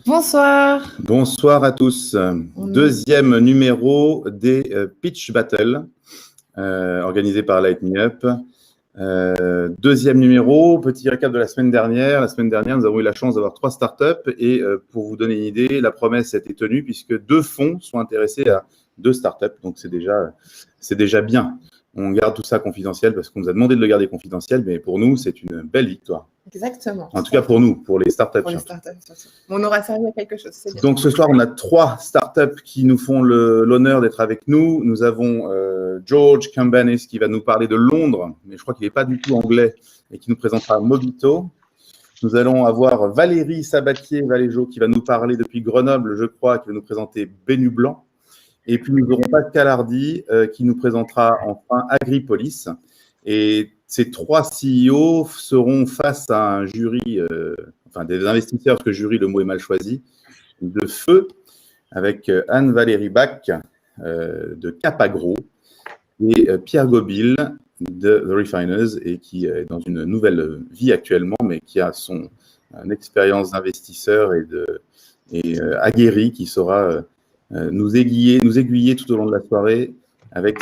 Bonsoir. Bonsoir à tous. Deuxième numéro des Pitch Battle organisé par Light Me Up. Deuxième numéro, petit récap de la semaine dernière. La semaine dernière, nous avons eu la chance d'avoir 3 startups et pour vous donner une idée, la promesse a été tenue puisque 2 fonds sont intéressés à 2 startups. Donc, c'est déjà bien. On garde tout ça confidentiel parce qu'on nous a demandé de le garder confidentiel, mais pour nous, c'est une belle victoire. Exactement. En tout cas pour nous, pour les startups. Pour les startups, on aura servi à quelque chose. C'est bien. Donc ce soir, on a 3 startups qui nous font l'honneur d'être avec nous. Nous avons George Cambanis qui va nous parler de Londres, mais je crois qu'il n'est pas du tout anglais, et qui nous présentera Mobito. Nous allons avoir Valérie Sabatier-Valéjo qui va nous parler depuis Grenoble, je crois, qui va nous présenter Bénu Blanc. Et puis nous aurons Pascal Hardy qui nous présentera enfin Agripolis. Et ces 3 CEO seront face à un jury, enfin des investisseurs, parce que jury, le mot est mal choisi, de feu, avec Anne-Valérie Bach de Capagro et Pierre Gobil de The Refiners, et qui est dans une nouvelle vie actuellement, mais qui a son expérience d'investisseur et aguerri, qui saura nous aiguiller tout au long de la soirée avec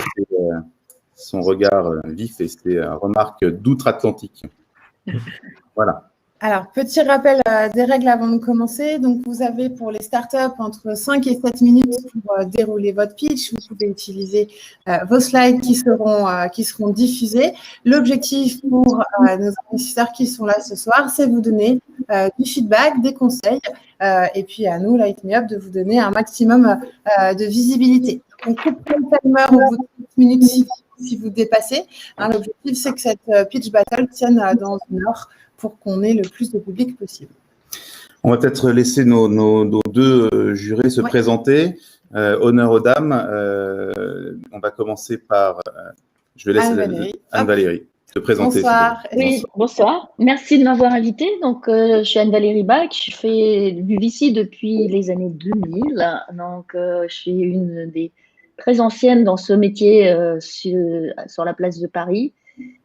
son regard vif et ses remarques d'outre-Atlantique. Voilà. Alors, petit rappel des règles avant de commencer. Donc, vous avez pour les startups entre 5 et 7 minutes pour dérouler votre pitch. Vous pouvez utiliser vos slides qui seront diffusés. L'objectif pour nos investisseurs qui sont là ce soir, c'est vous donner du feedback, des conseils, et puis à nous, Light Me Up, de vous donner un maximum de visibilité. On coupe le timer au bout de 7 minutes si vous dépassez. L'objectif, c'est que cette pitch battle tienne dans une heure pour qu'on ait le plus de public possible. On va peut-être laisser nos 2 jurés se présenter. Honneur aux dames. On va commencer par… je vais laisser Anne-Valérie se présenter. Bonsoir. Oui, bonsoir. Merci de m'avoir invitée. Donc, je suis Anne-Valérie Bach. Je fais du VC depuis les années 2000. Donc, je suis une des très anciennes dans ce métier sur la place de Paris.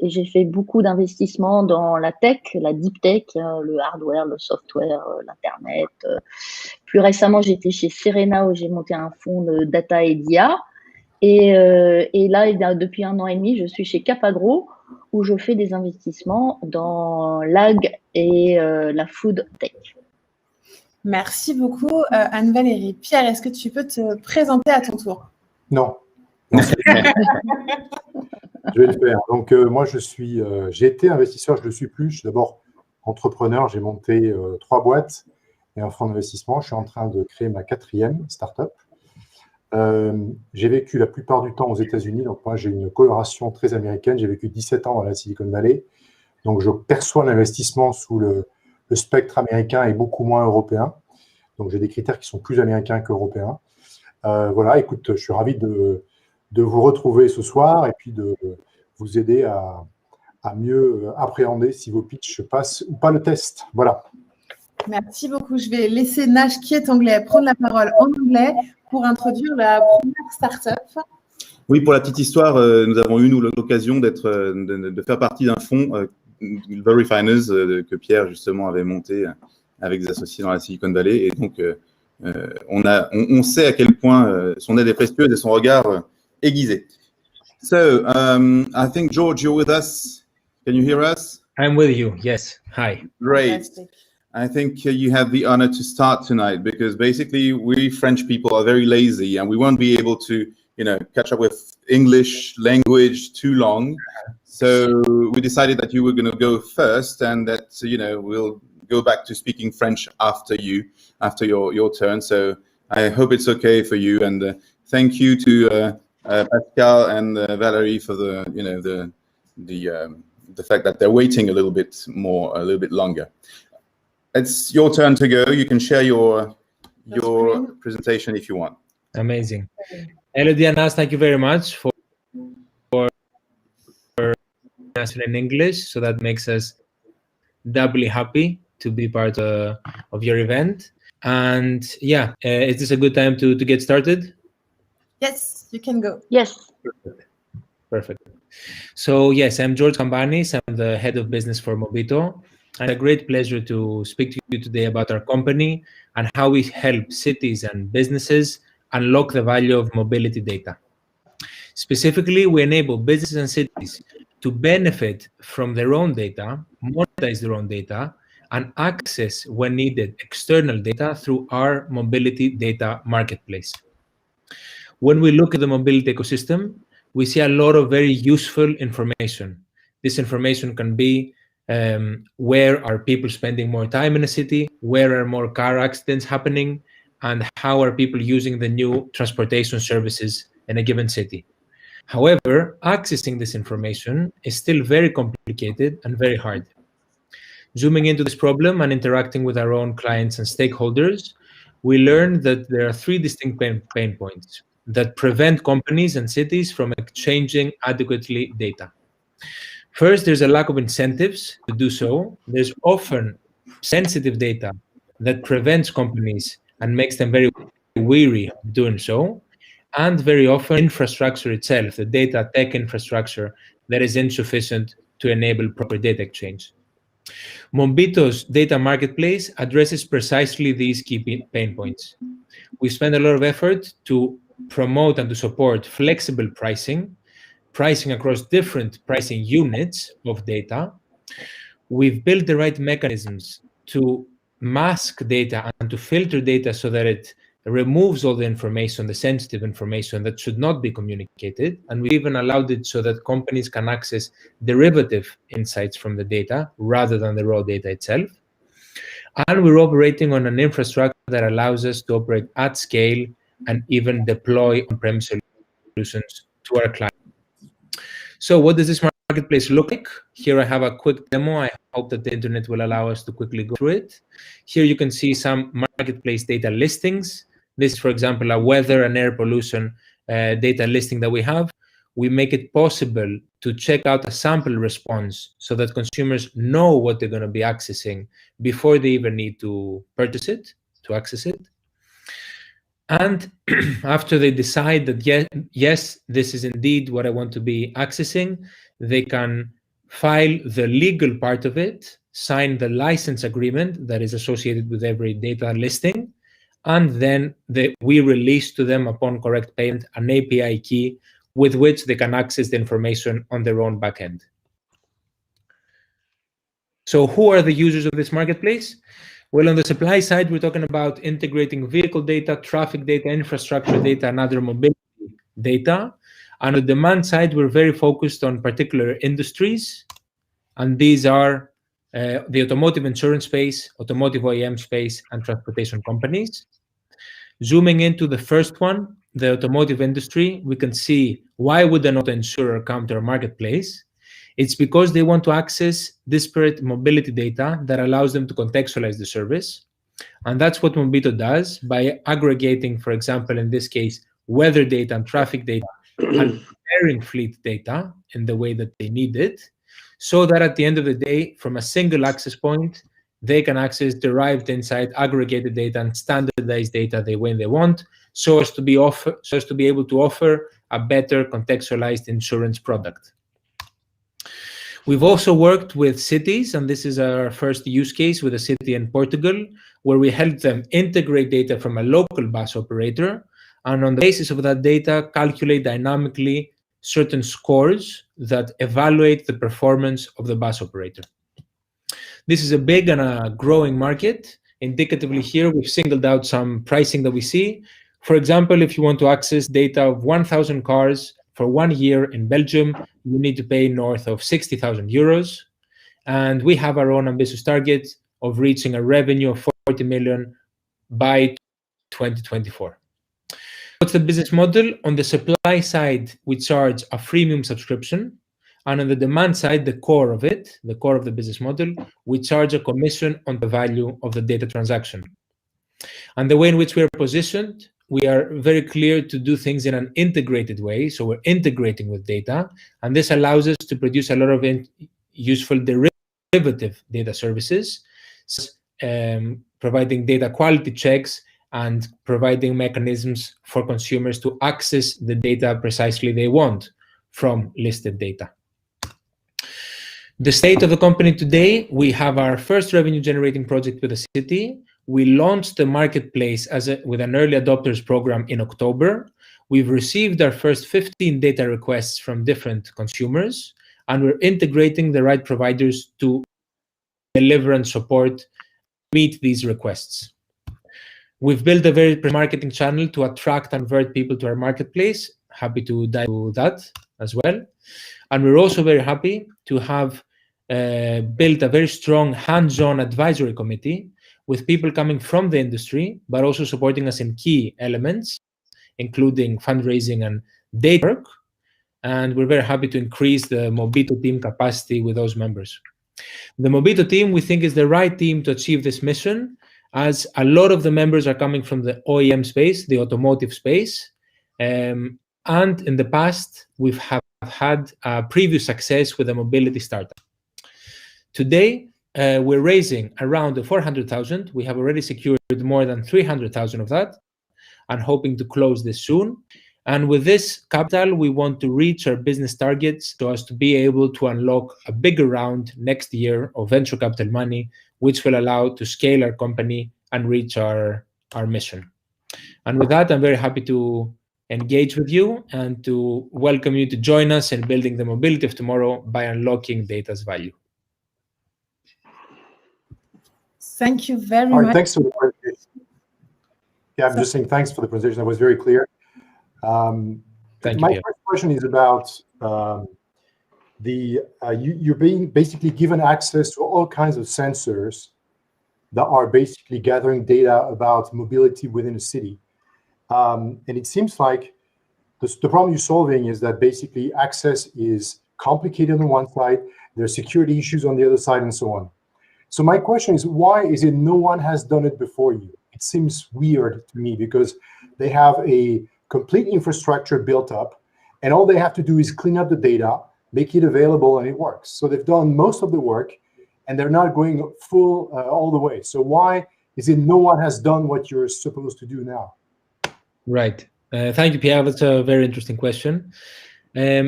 Et j'ai fait beaucoup d'investissements dans la tech, la deep tech, le hardware, le software, l'Internet. Plus récemment, j'étais chez Serena où j'ai monté un fonds de data et d'IA. Et là, depuis 1 an et demi, je suis chez Capagro où je fais des investissements dans l'ag et la food tech. Merci beaucoup, Anne-Valérie. Pierre, est-ce que tu peux te présenter à ton tour? Non. Je vais le faire. Donc, moi, j'ai été investisseur, je ne le suis plus. Je suis d'abord entrepreneur. J'ai monté 3 boîtes et un fonds d'investissement. Je suis en train de créer ma 4e startup. J'ai vécu la plupart du temps aux États-Unis. Donc, moi, j'ai une coloration très américaine. J'ai vécu 17 ans dans la Silicon Valley. Donc, je perçois l'investissement sous le spectre américain et beaucoup moins européen. Donc, j'ai des critères qui sont plus américains qu'européens. Voilà, écoute, je suis ravi de vous retrouver ce soir et puis de vous aider à mieux appréhender si vos pitchs passent ou pas le test. Voilà. Merci beaucoup. Je vais laisser Nash, qui est anglais, prendre la parole en anglais pour introduire la première startup. Oui, pour la petite histoire, nous avons eu l'occasion de faire partie d'un fonds, The Refiners, que Pierre justement avait monté avec des associés dans la Silicon Valley. Et donc, on sait à quel point son aide est précieuse et son regard aiguisé. So, I think, George, you're with us. Can you hear us? I'm with you, yes. Hi. Great. I think you have the honor to start tonight because basically we French people are very lazy and we won't be able to, catch up with English language too long. So we decided that you were going to go first and that, we'll go back to speaking French after your turn. So I hope it's okay for you. And thank you to Pascal and Valerie for the fact that they're waiting a little bit longer. It's your turn to go. You can share your presentation if you want. Amazing. Hello, Dianas. Thank you very much for answering in English. So that makes us doubly happy to be part of your event. And yeah, is this a good time to get started? Yes, you can go. Yes. Perfect. So yes, I'm George Cambanis. I'm the head of business for Mobito. And it's a great pleasure to speak to you today about our company and how we help cities and businesses unlock the value of mobility data. Specifically, we enable businesses and cities to benefit from their own data, monetize their own data, and access, when needed, external data through our mobility data marketplace. When we look at the mobility ecosystem, we see a lot of very useful information. This information can be where are people spending more time in a city, where are more car accidents happening, and how are people using the new transportation services in a given city. However, accessing this information is still very complicated and very hard. Zooming into this problem and interacting with our own clients and stakeholders, we learned that there are three distinct pain points that prevent companies and cities from exchanging adequately data. First, there's a lack of incentives to do so. There's often sensitive data that prevents companies and makes them very weary of doing so. And very often infrastructure itself, the data tech infrastructure, that is insufficient to enable proper data exchange. Mombito's data marketplace addresses precisely these key pain points. We spend a lot of effort to promote and to support flexible pricing across different pricing units of data. We've built the right mechanisms to mask data and to filter data so that it removes all the information, the sensitive information that should not be communicated. And we even allowed it so that companies can access derivative insights from the data rather than the raw data itself. And we're operating on an infrastructure that allows us to operate at scale and even deploy on-premise solutions to our clients. So what does this marketplace look like? Here I have a quick demo. I hope that the internet will allow us to quickly go through it. Here you can see some marketplace data listings. This is, for example, a weather and air pollution data listing that we have. We make it possible to check out a sample response so that consumers know what they're going to be accessing before they even need to purchase it, to access it. And after they decide that, yes, this is indeed what I want to be accessing, they can file the legal part of it, sign the license agreement that is associated with every data listing, and then we release to them, upon correct payment, an API key with which they can access the information on their own backend. So who are the users of this marketplace? Well, on the supply side, we're talking about integrating vehicle data, traffic data, infrastructure data, and other mobility data. And on the demand side, we're very focused on particular industries. And these are the automotive insurance space, automotive OEM space, and transportation companies. Zooming into the first one, the automotive industry, we can see why would an auto insurer come to our marketplace? It's because they want to access disparate mobility data that allows them to contextualize the service. And that's what Mombito does by aggregating, for example, in this case, weather data and traffic data and preparing fleet data in the way that they need it, so that at the end of the day, from a single access point, they can access derived insight, aggregated data, and standardized data when they want, so as to be able to offer a better contextualized insurance product. We've also worked with cities, and this is our first use case with a city in Portugal, where we help them integrate data from a local bus operator, and on the basis of that data, calculate dynamically certain scores that evaluate the performance of the bus operator. This is a big and a growing market. Indicatively here, we've singled out some pricing that we see. For example, if you want to access data of 1,000 cars for 1 year in Belgium, you need to pay north of 60,000 euros. And we have our own ambitious target of reaching a revenue of 40 million by 2024. What's the business model? On the supply side, we charge a freemium subscription. And on the demand side, the core of the business model, we charge a commission on the value of the data transaction. And the way in which we are positioned, we are very clear to do things in an integrated way. So we're integrating with data, and this allows us to produce a lot of useful derivative data services, providing data quality checks and providing mechanisms for consumers to access the data precisely they want from listed data. The state of the company today, we have our first revenue generating project with the city. We launched the marketplace with an early adopters program in October. We've received our first 15 data requests from different consumers, and we're integrating the right providers to deliver and support, meet these requests. We've built a very marketing channel to attract and convert people to our marketplace. Happy to dive into that as well. And we're also very happy to have built a very strong hands-on advisory committee with people coming from the industry, but also supporting us in key elements, including fundraising and data work. And we're very happy to increase the Mobito team capacity with those members. The Mobito team, we think, is the right team to achieve this mission, as a lot of the members are coming from the OEM space, the automotive space. And in the past, we've had previous success with a mobility startup. Today, we're raising around 400,000. We have already secured more than 300,000 of that and hoping to close this soon. And with this capital, we want to reach our business targets so as to be able to unlock a bigger round next year of venture capital money, which will allow to scale our company and reach our mission. And with that, I'm very happy to engage with you and to welcome you to join us in building the mobility of tomorrow by unlocking data's value. Thank you very All right, much. thanks for the presentation. Yeah, I'm just saying thanks for the presentation. That was very clear. Thank you, my Pierre. first question is about you're being basically given access to all kinds of sensors that are basically gathering data about mobility within a city. And it seems like the problem you're solving is that basically access is complicated on one side, there are security issues on the other side, and so on. So my question is, why is it no one has done it before you? It seems weird to me because they have a complete infrastructure built up, and all they have to do is clean up the data, make it available, and it works. So they've done most of the work, and they're not going full all the way. So why is it no one has done what you're supposed to do now? Right. Thank you, Pierre. That's a very interesting question.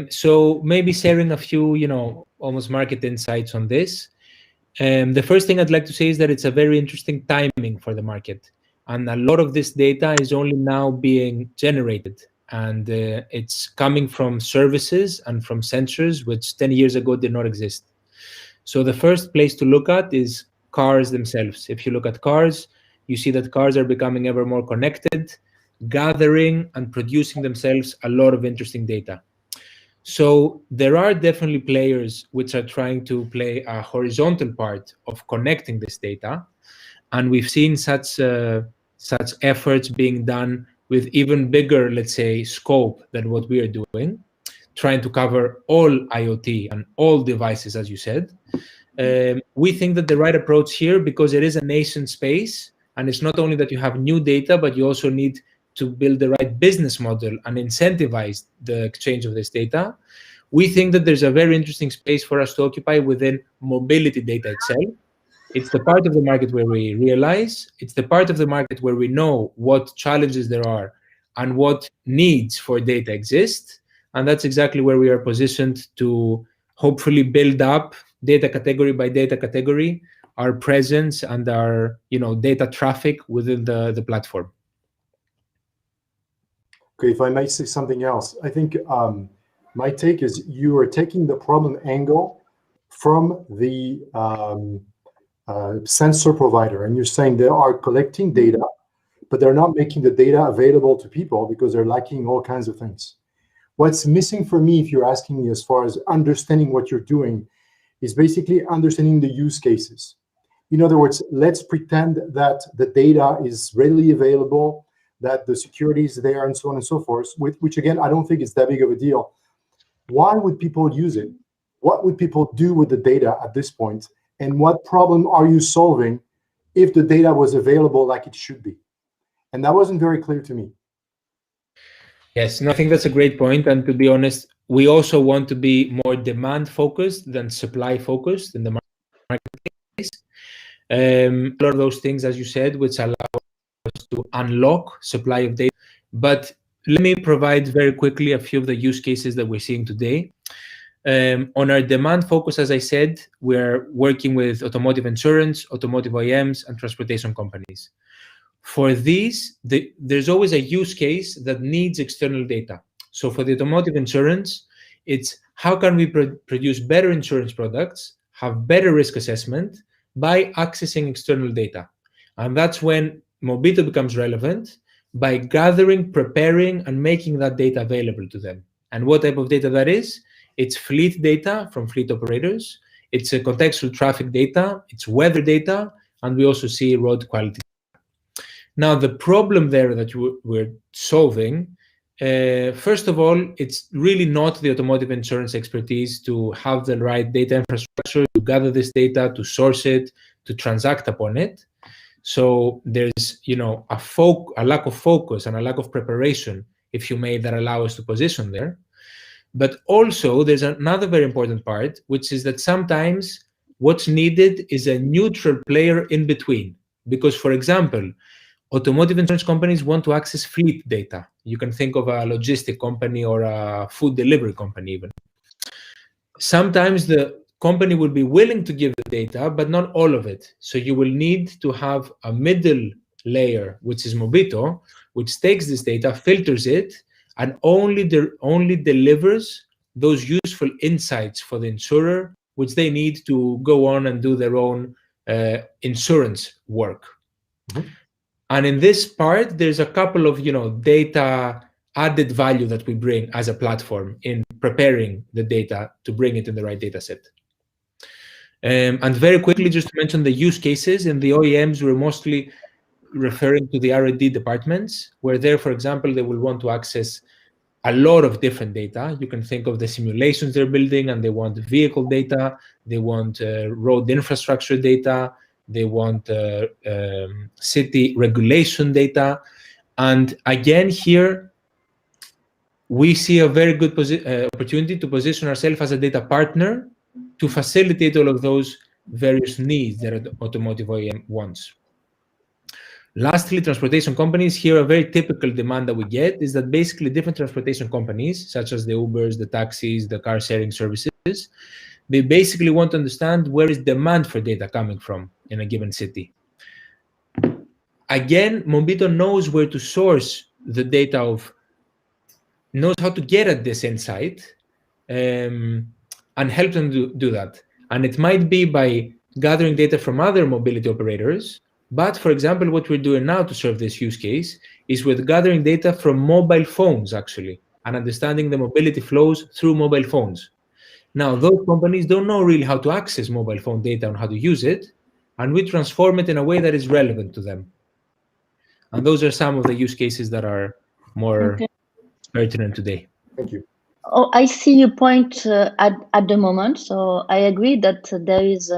So maybe sharing a few, almost market insights on this. The first thing I'd like to say is that it's a very interesting timing for the market. And a lot of this data is only now being generated. And it's coming from services and from sensors, which 10 years ago did not exist. So the first place to look at is cars themselves. If you look at cars, you see that cars are becoming ever more connected, gathering and producing themselves a lot of interesting data. So there are definitely players which are trying to play a horizontal part of connecting this data. And we've seen such efforts being done with even bigger, let's say, scope than what we are doing, trying to cover all IoT and all devices, as you said. We think that the right approach here, because it is a nascent space, and it's not only that you have new data, but you also need to build the right business model and incentivize the exchange of this data. We think that there's a very interesting space for us to occupy within mobility data itself. It's the part of the market where we realize, it's the part of the market where we know what challenges there are and what needs for data exist. And that's exactly where we are positioned to hopefully build up data category by data category, our presence and our data traffic within the platform. Okay, if I might say something else, I think my take is you are taking the problem angle from the sensor provider, and you're saying they are collecting data, but they're not making the data available to people because they're lacking all kinds of things. What's missing for me, if you're asking me as far as understanding what you're doing, is basically understanding the use cases. In other words, let's pretend that the data is readily available, that the security is there, and so on and so forth, which again, I don't think is that big of a deal. Why would people use it? What would people do with the data at this point? And what problem are you solving if the data was available like it should be? And that wasn't very clear to me. Yes, no, I think that's a great point. And to be honest, we also want to be more demand focused than supply focused in the marketplace. A lot of those things, as you said, which allow us to unlock supply of data. But let me provide very quickly a few of the use cases that we're seeing today. On our demand focus, as I said, we're working with automotive insurance, automotive OEMs, and transportation companies. For these, there's always a use case that needs external data. So for the automotive insurance, it's how can we produce better insurance products, have better risk assessment by accessing external data. And that's when Mobito becomes relevant, by gathering, preparing, and making that data available to them. And what type of data that is? It's fleet data from fleet operators, it's a contextual traffic data, it's weather data, and we also see road quality. Now, the problem there that we're solving, first of all, it's really not the automotive insurance expertise to have the right data infrastructure, to gather this data, to source it, to transact upon it. So there's, a lack of focus and a lack of preparation, if you may, that allow us to position there. But also, there's another very important part, which is that sometimes what's needed is a neutral player in between. Because, for example, automotive insurance companies want to access fleet data. You can think of a logistic company or a food delivery company even. Sometimes the company will be willing to give the data, but not all of it. So you will need to have a middle layer, which is Mobito, which takes this data, filters it, and only delivers those useful insights for the insurer, which they need to go on and do their own insurance work. Mm-hmm. And in this part, there's a couple of data added value that we bring as a platform in preparing the data to bring it in the right data set. And very quickly, just to mention the use cases, in the OEMs, we're mostly referring to the R&D departments, where there, for example, they will want to access a lot of different data. You can think of the simulations they're building, and they want vehicle data, they want road infrastructure data, they want city regulation data. And again, here, we see a very good opportunity to position ourselves as a data partner to facilitate all of those various needs that an automotive OEM wants. Lastly, transportation companies. Here, a very typical demand that we get is that basically different transportation companies, such as the Ubers, the taxis, the car sharing services, they basically want to understand where is demand for data coming from in a given city. Again, Mobito knows where to source the data knows how to get at this insight and help them do that. And it might be by gathering data from other mobility operators. But for example, what we're doing now to serve this use case is with gathering data from mobile phones, actually, and understanding the mobility flows through mobile phones. Now, those companies don't know really how to access mobile phone data and how to use it, and we transform it in a way that is relevant to them. And those are some of the use cases that are more pertinent today. Thank you. Oh, I see your point at the moment. So I agree that there is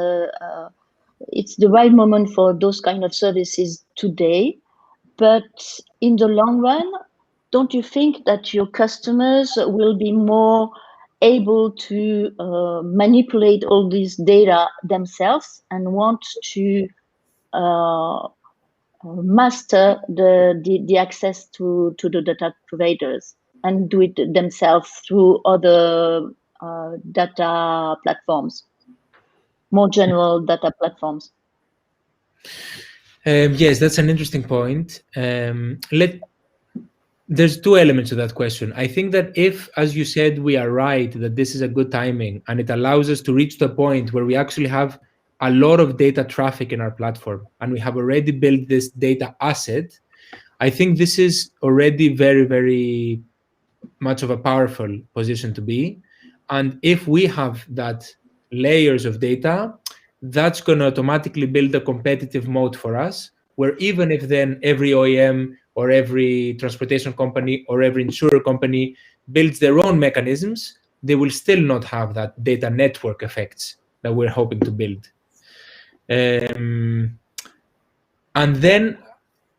it's the right moment for those kind of services today. But in the long run, don't you think that your customers will be more able to manipulate all this data themselves and want to master the access to the data providers and do it themselves through other data platforms, more general data platforms? Yes, that's an interesting point. There's two elements to that question. I think that if, as you said, we are right, that this is a good timing and it allows us to reach the point where we actually have a lot of data traffic in our platform and we have already built this data asset, I think this is already very, very much of a powerful position to be. And if we have that layers of data, that's going to automatically build a competitive moat for us, where even if then every OEM or every transportation company or every insurer company builds their own mechanisms, they will still not have that data network effects that we're hoping to build. And then,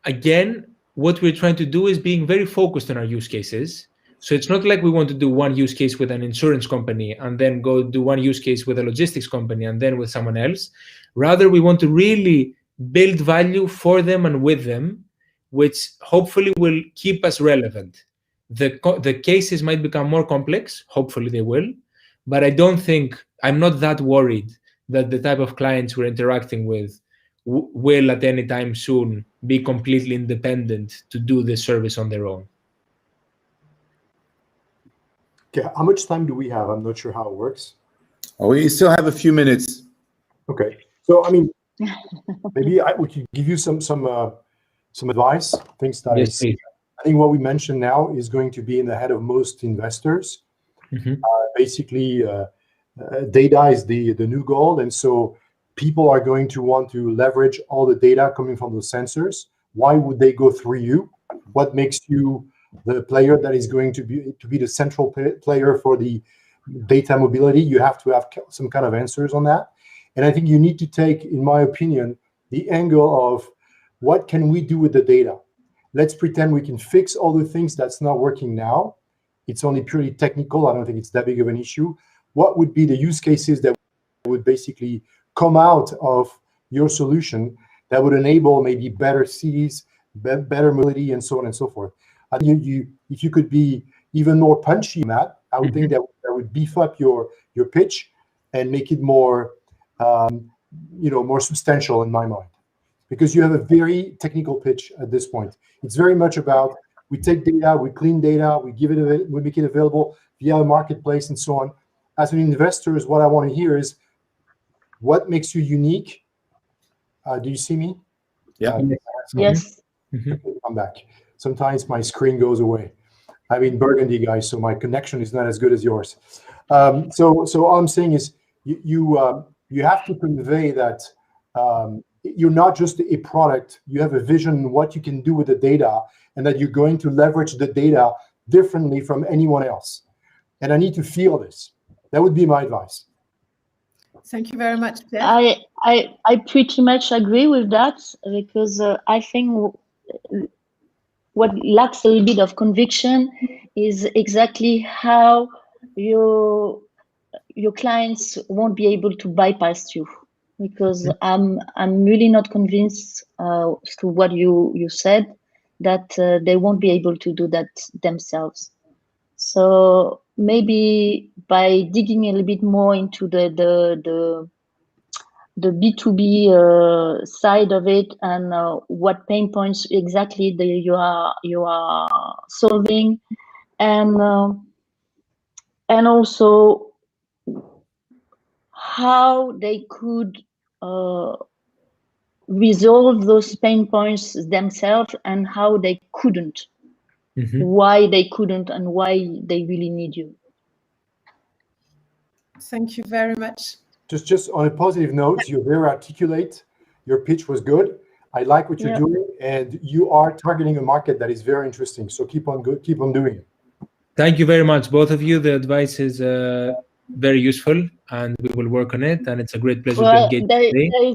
again, what we're trying to do is being very focused on our use cases. So it's not like we want to do one use case with an insurance company and then go do one use case with a logistics company and then with someone else. Rather, we want to really build value for them and with them, which hopefully will keep us relevant. The cases might become more complex, hopefully they will, but I'm not that worried that the type of clients we're interacting with will at any time soon be completely independent to do the service on their own. Okay, how much time do we have? I'm not sure how it works. We still have a few minutes. Okay, so I mean, maybe we could give you some advice, things that Yes, please. I think what we mentioned now is going to be in the head of most investors. Basically, data is the new gold, and so people are going to want to leverage all the data coming from those sensors. Why would they go through you? What makes you the player that is going to be the central player for the data mobility? You have to have some kind of answers on that. And I think you need to take, in my opinion, the angle of what can we do with the data? Let's pretend we can fix all the things that's not working now. It's only purely technical. I don't think it's that big of an issue. What would be the use cases that would basically come out of your solution that would enable maybe better cities, better mobility, and so on and so forth? I think if you could be even more punchy in that, I would think that would beef up your pitch and make it more, more substantial in my mind. Because you have a very technical pitch at this point. It's very much about we take data, we clean data, we make it available via a marketplace and so on. As an investor, what I want to hear is what makes you unique. Do you see me? Yeah. Yes. I'm back. Sometimes my screen goes away. I'm in Burgundy, guys, so my connection is not as good as yours. So all I'm saying is you have to convey that you're not just a product. You have a vision what you can do with the data, and that you're going to leverage the data differently from anyone else. And I need to feel this. That would be my advice. Thank you very much, Pierre. I pretty much agree with that, because I think what lacks a little bit of conviction is exactly how your clients won't be able to bypass you, because I'm really not convinced through what you said that they won't be able to do that themselves. So maybe by digging a little bit more into the B2B side of it, and what pain points exactly you are solving, and also how they could resolve those pain points themselves, and how they couldn't, why they couldn't, and why they really need you. Thank you very much. Just on a positive note, you're very articulate. Your pitch was good. I like what you're doing, and you are targeting a market that is very interesting. So keep on doing it. Thank you very much, both of you. The advice is very useful, and we will work on it. And it's a great pleasure to engage today. There is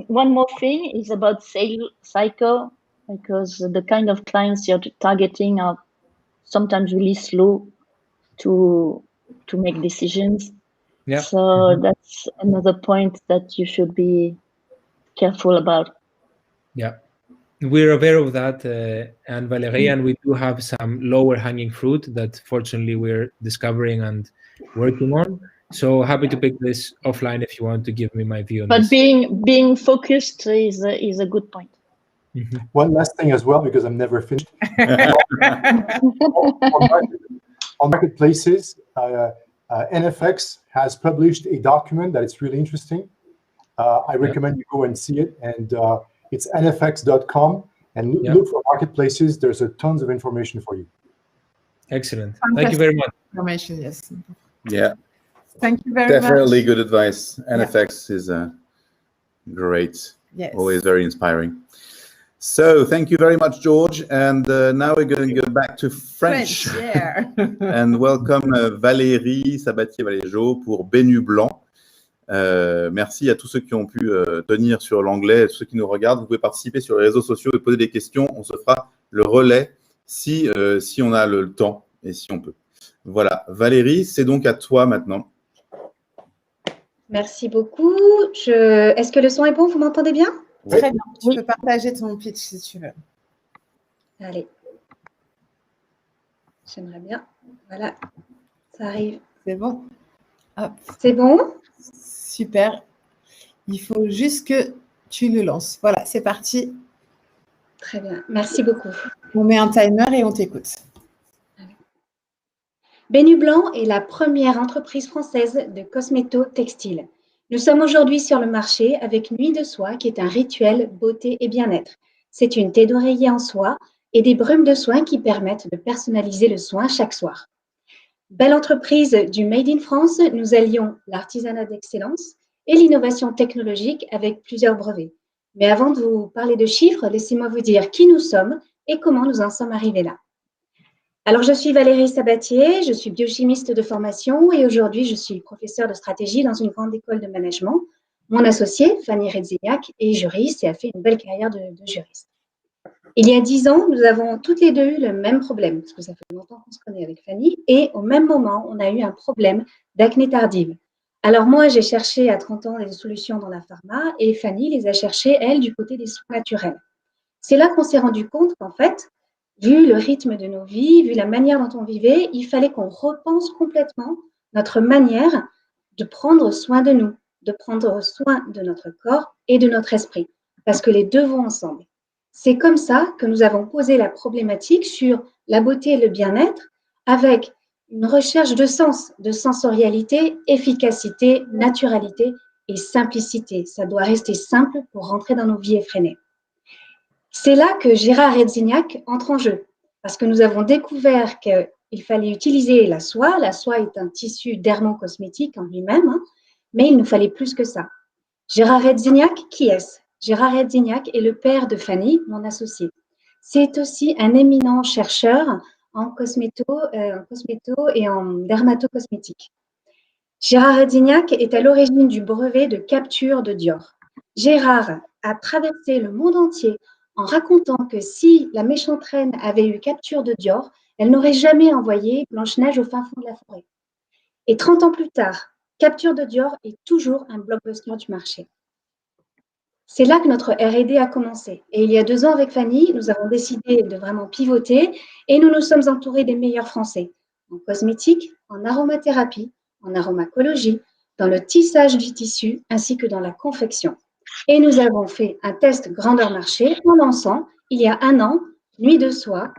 one more thing is about sales cycle, because the kind of clients you're targeting are sometimes really slow to make decisions. Yeah. So that's another point that you should be careful about. Yeah, we're aware of that, and Valérie, and we do have some lower hanging fruit that fortunately we're discovering and working on. So happy to pick this offline if you want to give me my view on this. But being focused is a good point. One last thing as well, because I'm never finished. on marketplaces, NFX has published a document that is really interesting. I recommend you go and see it, and it's nfx.com, and look for marketplaces. There's tons of information for you. Excellent. Thank you very much. Information, yes. Yeah. Thank you very much. Definitely good advice. NFX is great. Yes. Always very inspiring. So thank you very much, George. And now we're going to go back to French. Yeah. And welcome Valérie Sabatier-Valéjo pour Bénu Blanc. Merci à tous ceux qui ont pu tenir sur l'anglais, ceux qui nous regardent. Vous pouvez participer sur les réseaux sociaux et poser des questions. On se fera le relais si on a le temps et si on peut. Voilà. Valérie, c'est donc à toi maintenant. Merci beaucoup. Est-ce que le son est bon? Vous m'entendez bien? Très bien. Tu peux partager ton pitch si tu veux. Allez. J'aimerais bien. Voilà. Ça arrive. C'est bon. Hop, C'est bon? super. Il faut juste que tu le lances. Voilà, c'est parti. Très bien. Merci beaucoup. On met un timer et on t'écoute. Benublanc est la première entreprise française de cosméto-textile. Nous sommes aujourd'hui sur le marché avec Nuit de soie, qui est un rituel beauté et bien-être. C'est une thé d'oreiller en soie et des brumes de soin qui permettent de personnaliser le soin chaque soir. Belle entreprise du Made in France, nous allions l'artisanat d'excellence et l'innovation technologique avec plusieurs brevets. Mais avant de vous parler de chiffres, laissez-moi vous dire qui nous sommes et comment nous en sommes arrivés là. Alors, je suis Valérie Sabatier, je suis biochimiste de formation et aujourd'hui, je suis professeure de stratégie dans une grande école de management. Mon associée, Fanny Redzignac, est juriste et a fait une belle carrière de juriste. Il y a 10 ans, nous avons toutes les deux eu le même problème, parce que ça fait longtemps qu'on se connaît avec Fanny, et au même moment, on a eu un problème d'acné tardive. Alors moi, j'ai cherché à 30 ans des solutions dans la pharma et Fanny les a cherchées, elle, du côté des soins naturels. C'est là qu'on s'est rendu compte qu'en fait, vu le rythme de nos vies, vu la manière dont on vivait, il fallait qu'on repense complètement notre manière de prendre soin de nous, de prendre soin de notre corps et de notre esprit, parce que les deux vont ensemble. C'est comme ça que nous avons posé la problématique sur la beauté et le bien-être avec une recherche de sens, de sensorialité, efficacité, naturalité et simplicité. Ça doit rester simple pour rentrer dans nos vies effrénées. C'est là que Gérard Redzignac entre en jeu, parce que nous avons découvert qu'il fallait utiliser la soie. La soie est un tissu dermocosmétique en lui-même, mais il nous fallait plus que ça. Gérard Redzignac, qui est-ce? Gérard Redzignac est le père de Fanny, mon associée. C'est aussi un éminent chercheur en cosméto et en dermatocosmétique. Gérard Redzignac est à l'origine du brevet de capture de Dior. Gérard a traversé le monde entier en racontant que si la méchante reine avait eu capture de Dior, elle n'aurait jamais envoyé Blanche-Neige au fin fond de la forêt. Et 30 ans plus tard, capture de Dior est toujours un blockbuster du marché. C'est là que notre R&D a commencé. Et il y a 2 ans, avec Fanny, nous avons décidé de vraiment pivoter et nous nous sommes entourés des meilleurs Français en cosmétique, en aromathérapie, en aromacologie, dans le tissage du tissu ainsi que dans la confection. Et nous avons fait un test grandeur marché en lançant, il y a 1 an, Nuit de soie,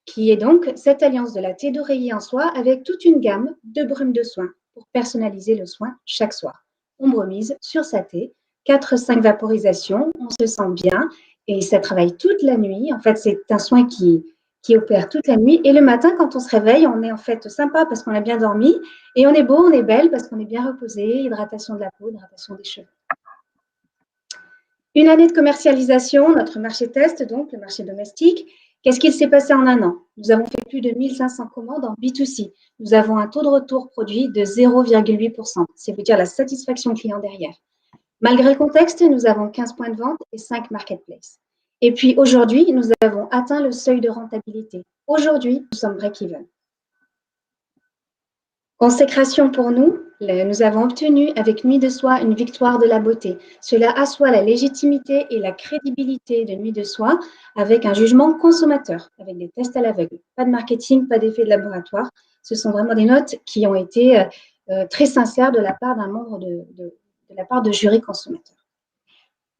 qui est donc cette alliance de la thé d'oreiller en soie avec toute une gamme de brumes de soin pour personnaliser le soin chaque soir. On remise sur sa thé, 4-5 vaporisations, on se sent bien et ça travaille toute la nuit. En fait, c'est un soin qui opère toute la nuit. Et le matin, quand on se réveille, on est en fait sympa parce qu'on a bien dormi et on est beau, on est belle parce qu'on est bien reposé, hydratation de la peau, hydratation des cheveux. Une année de commercialisation, notre marché test, donc le marché domestique. Qu'est-ce qu'il s'est passé en 1 an? Nous avons fait plus de 1500 commandes en B2C. Nous avons un taux de retour produit de 0,8%. C'est veut dire la satisfaction client derrière. Malgré le contexte, nous avons 15 points de vente et 5 marketplaces. Et puis aujourd'hui, nous avons atteint le seuil de rentabilité. Aujourd'hui, nous sommes break-even. Consécration pour nous, nous avons obtenu avec Nuit de soie une victoire de la beauté. Cela assoit la légitimité et la crédibilité de Nuit de soie avec un jugement consommateur, avec des tests à l'aveugle. Pas de marketing, pas d'effet de laboratoire. Ce sont vraiment des notes qui ont été très sincères de la part d'un membre de la part de jury consommateur.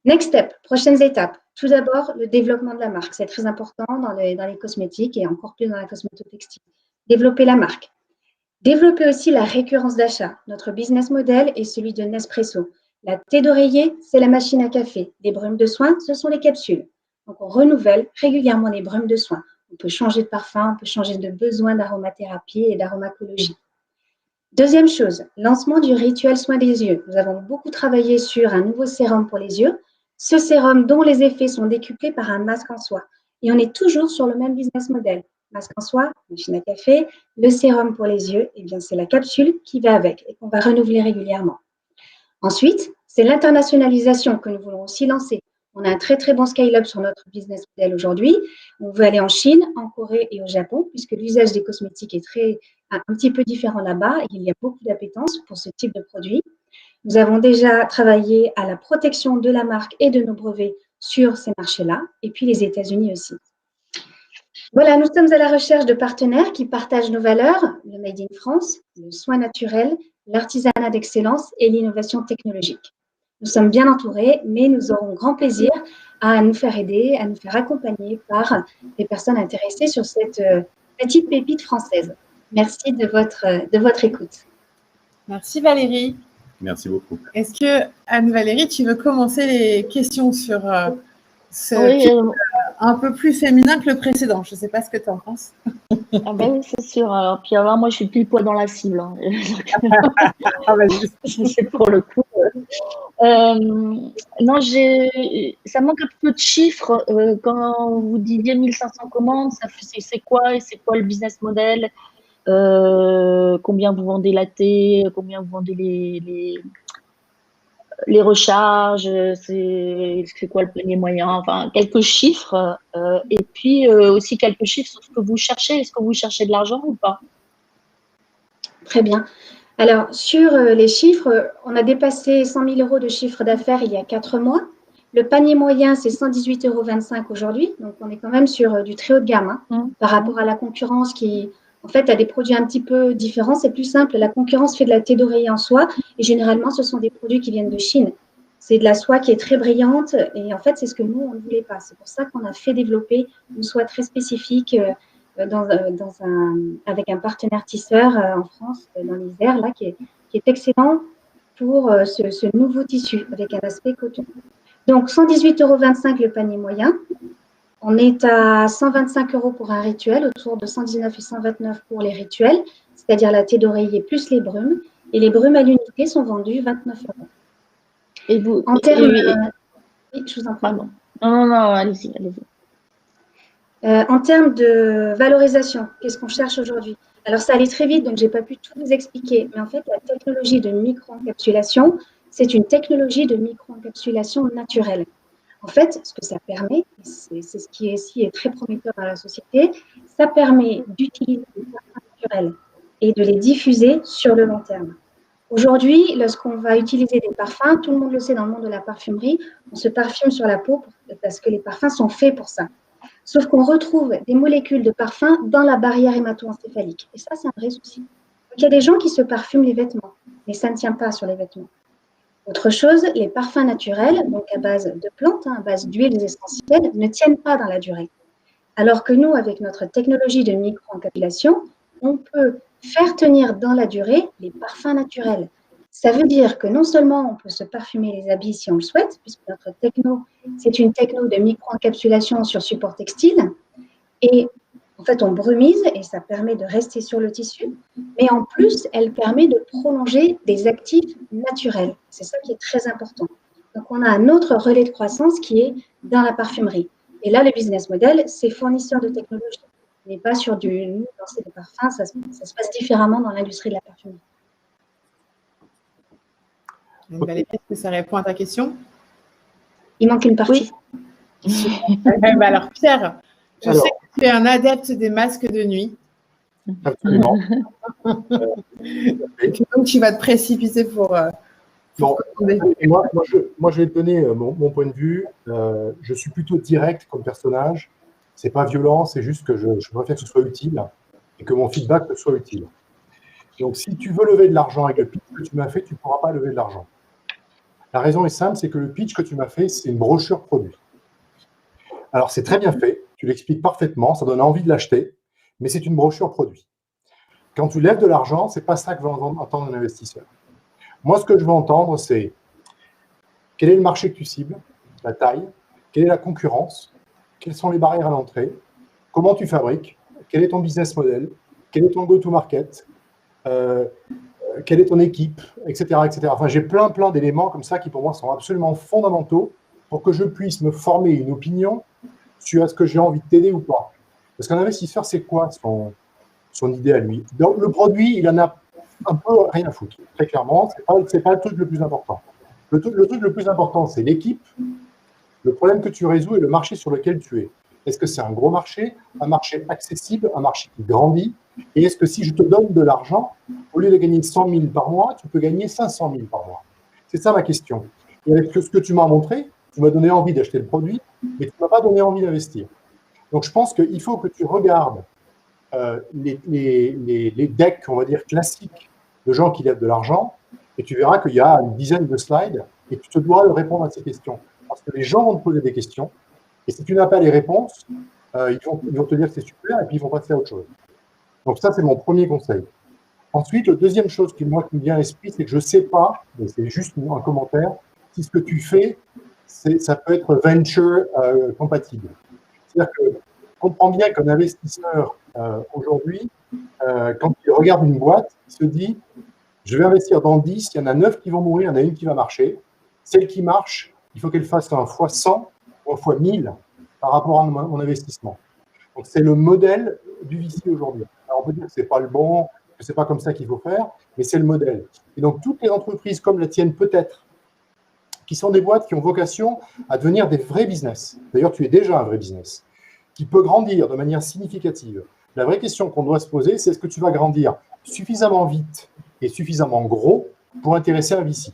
Next step, prochaines étapes. Tout d'abord, le développement de la marque. C'est très important dans les cosmétiques et encore plus dans la cosmétotextile. Développer la marque. Développer aussi la récurrence d'achat. Notre business model est celui de Nespresso. La thé d'oreiller, c'est la machine à café. Les brumes de soin, ce sont les capsules. Donc, on renouvelle régulièrement les brumes de soin. On peut changer de parfum, on peut changer de besoin d'aromathérapie et d'aromacologie. Deuxième chose, lancement du rituel soin des yeux. Nous avons beaucoup travaillé sur un nouveau sérum pour les yeux. Ce sérum dont les effets sont décuplés par un masque en soie. Et on est toujours sur le même business model. Masque en soie, machine à café, le sérum pour les yeux, eh bien c'est la capsule qui va avec et qu'on va renouveler régulièrement. Ensuite, c'est l'internationalisation que nous voulons aussi lancer. On a un très très bon scale-up sur notre business model aujourd'hui. On veut aller en Chine, en Corée et au Japon, puisque l'usage des cosmétiques est un petit peu différent là-bas et il y a beaucoup d'appétence pour ce type de produit. Nous avons déjà travaillé à la protection de la marque et de nos brevets sur ces marchés-là, et puis les États-Unis aussi. Voilà, nous sommes à la recherche de partenaires qui partagent nos valeurs, le Made in France, le soin naturel, l'artisanat d'excellence et l'innovation technologique. Nous sommes bien entourés, mais nous aurons grand plaisir à nous faire aider, à nous faire accompagner par des personnes intéressées sur cette petite pépite française. Merci de votre écoute. Merci Valérie. Merci beaucoup. Est-ce que, Anne-Valérie, tu veux commencer les questions sur ce Oui, un peu plus féminin que le précédent? Je ne sais pas ce que tu en penses. ah ben oui, c'est sûr. Alors, puis alors, moi, je suis pile poil dans la cible. Hein. Ah, vas-y. C'est pour le coup. Non, ça manque un peu de chiffres. Quand vous disiez 1500 commandes, c'est quoi? Et c'est quoi le business model? Combien vous vendez la thé? Combien vous vendez les recharges? C'est quoi le panier moyen? Enfin, quelques chiffres. Et puis aussi quelques chiffres sur ce que vous cherchez. Est-ce que vous cherchez de l'argent ou pas? Très bien. Alors, sur les chiffres, on a dépassé 100 000 euros de chiffre d'affaires il y a 4 mois. Le panier moyen, c'est 118,25 € aujourd'hui. Donc, on est quand même sur du très haut de gamme par rapport à la concurrence qui, en fait, a des produits un petit peu différents. C'est plus simple. La concurrence fait de la thé d'oreiller en soie et généralement, ce sont des produits qui viennent de Chine. C'est de la soie qui est très brillante et en fait, c'est ce que nous, on ne voulait pas. C'est pour ça qu'on a fait développer une soie très spécifique avec un partenaire tisseur en France, dans l'Isère, là, qui est excellent pour ce nouveau tissu avec un aspect coton. Donc, 118,25 € le panier moyen. On est à 125 € pour un rituel, autour de 119 et 129 pour les rituels, c'est-à-dire la thé d'oreiller plus les brumes. Et les brumes à l'unité sont vendues 29 €. Et vous, en termes… Oui, je vous en prie. Non, allez-y. En termes de valorisation, qu'est-ce qu'on cherche aujourd'hui? Alors, ça allait très vite, donc je n'ai pas pu tout vous expliquer. Mais en fait, la technologie de micro-encapsulation, c'est une technologie de micro-encapsulation naturelle. En fait, ce que ça permet, c'est ce qui est très prometteur dans la société, ça permet d'utiliser des parfums naturels et de les diffuser sur le long terme. Aujourd'hui, lorsqu'on va utiliser des parfums, tout le monde le sait dans le monde de la parfumerie, on se parfume sur la peau parce que les parfums sont faits pour ça. Sauf qu'on retrouve des molécules de parfum dans la barrière hémato-encéphalique. Et ça, c'est un vrai souci. Donc, il y a des gens qui se parfument les vêtements, mais ça ne tient pas sur les vêtements. Autre chose, les parfums naturels, donc à base de plantes, à base d'huiles essentielles, ne tiennent pas dans la durée. Alors que nous, avec notre technologie de micro-encapsulation, on peut faire tenir dans la durée les parfums naturels. Ça veut dire que non seulement on peut se parfumer les habits si on le souhaite, puisque notre techno, c'est une techno de micro-encapsulation sur support textile, et en fait on brumise et ça permet de rester sur le tissu, mais en plus elle permet de prolonger des actifs naturels. C'est ça qui est très important. Donc on a un autre relais de croissance qui est dans la parfumerie. Et là le business model, c'est fournisseur de technologie. On n'est pas sur du lancer des parfums, ça se passe différemment dans l'industrie de la parfumerie. Valérie, est-ce que ça répond à ta question? Il manque une partie. Alors Pierre, je sais que tu es un adepte des masques de nuit. Absolument. Donc tu vas te précipiter pour… Non, moi, je vais te donner mon point de vue. Je suis plutôt direct comme personnage. C'est pas violent, c'est juste que je préfère que ce soit utile et que mon feedback te soit utile. Donc, si tu veux lever de l'argent avec le pitch que tu m'as fait, tu ne pourras pas lever de l'argent. La raison est simple, c'est que le pitch que tu m'as fait, c'est une brochure produit. Alors, c'est très bien fait, tu l'expliques parfaitement, ça donne envie de l'acheter, mais c'est une brochure produit. Quand tu lèves de l'argent, ce n'est pas ça que va entendre un investisseur. Moi, ce que je veux entendre, c'est quel est le marché que tu cibles, la taille, quelle est la concurrence, quelles sont les barrières à l'entrée, comment tu fabriques, quel est ton business model, quel est ton go-to-market, quelle est ton équipe, etc. etc. Enfin, j'ai plein d'éléments comme ça qui, pour moi, sont absolument fondamentaux pour que je puisse me former une opinion sur est-ce que j'ai envie de t'aider ou pas. Parce qu'un investisseur, c'est quoi son idée à lui? Donc, le produit, il en a un peu rien à foutre, très clairement. C'est pas le truc le plus important. Le truc le plus important, c'est l'équipe, le problème que tu résous et le marché sur lequel tu es. Est-ce que c'est un gros marché, un marché accessible, un marché qui grandit? Et est-ce que si je te donne de l'argent, au lieu de gagner 100 000 par mois, tu peux gagner 500 000 par mois? C'est ça ma question. Et avec ce que tu m'as montré, tu m'as donné envie d'acheter le produit, mais tu ne m'as pas donné envie d'investir. Donc je pense qu'il faut que tu regardes les decks, on va dire, classiques de gens qui lèvent de l'argent, et tu verras qu'il y a une dizaine de slides, et tu te dois répondre à ces questions. Parce que les gens vont te poser des questions, et si tu n'as pas les réponses, ils vont te dire que c'est super, et puis ils vont passer à autre chose. Donc ça, c'est mon premier conseil. Ensuite, la deuxième chose qui me vient à l'esprit, c'est que je ne sais pas, mais c'est juste un commentaire, si ce que tu fais, ça peut être venture compatible. C'est-à-dire que comprends bien qu'un investisseur aujourd'hui, quand il regarde une boîte, il se dit, je vais investir dans 10, il y en a 9 qui vont mourir, il y en a une qui va marcher. Celle qui marche, il faut qu'elle fasse un fois 100 ou un fois 1000 par rapport à mon investissement. Donc, c'est le modèle du VC aujourd'hui. Alors, on peut dire que ce n'est pas le bon, que ce n'est pas comme ça qu'il faut faire, mais c'est le modèle. Et donc, toutes les entreprises comme la tienne, peut-être, qui sont des boîtes qui ont vocation à devenir des vrais business. D'ailleurs, tu es déjà un vrai business, qui peut grandir de manière significative. La vraie question qu'on doit se poser, c'est est-ce que tu vas grandir suffisamment vite et suffisamment gros pour intéresser un VC?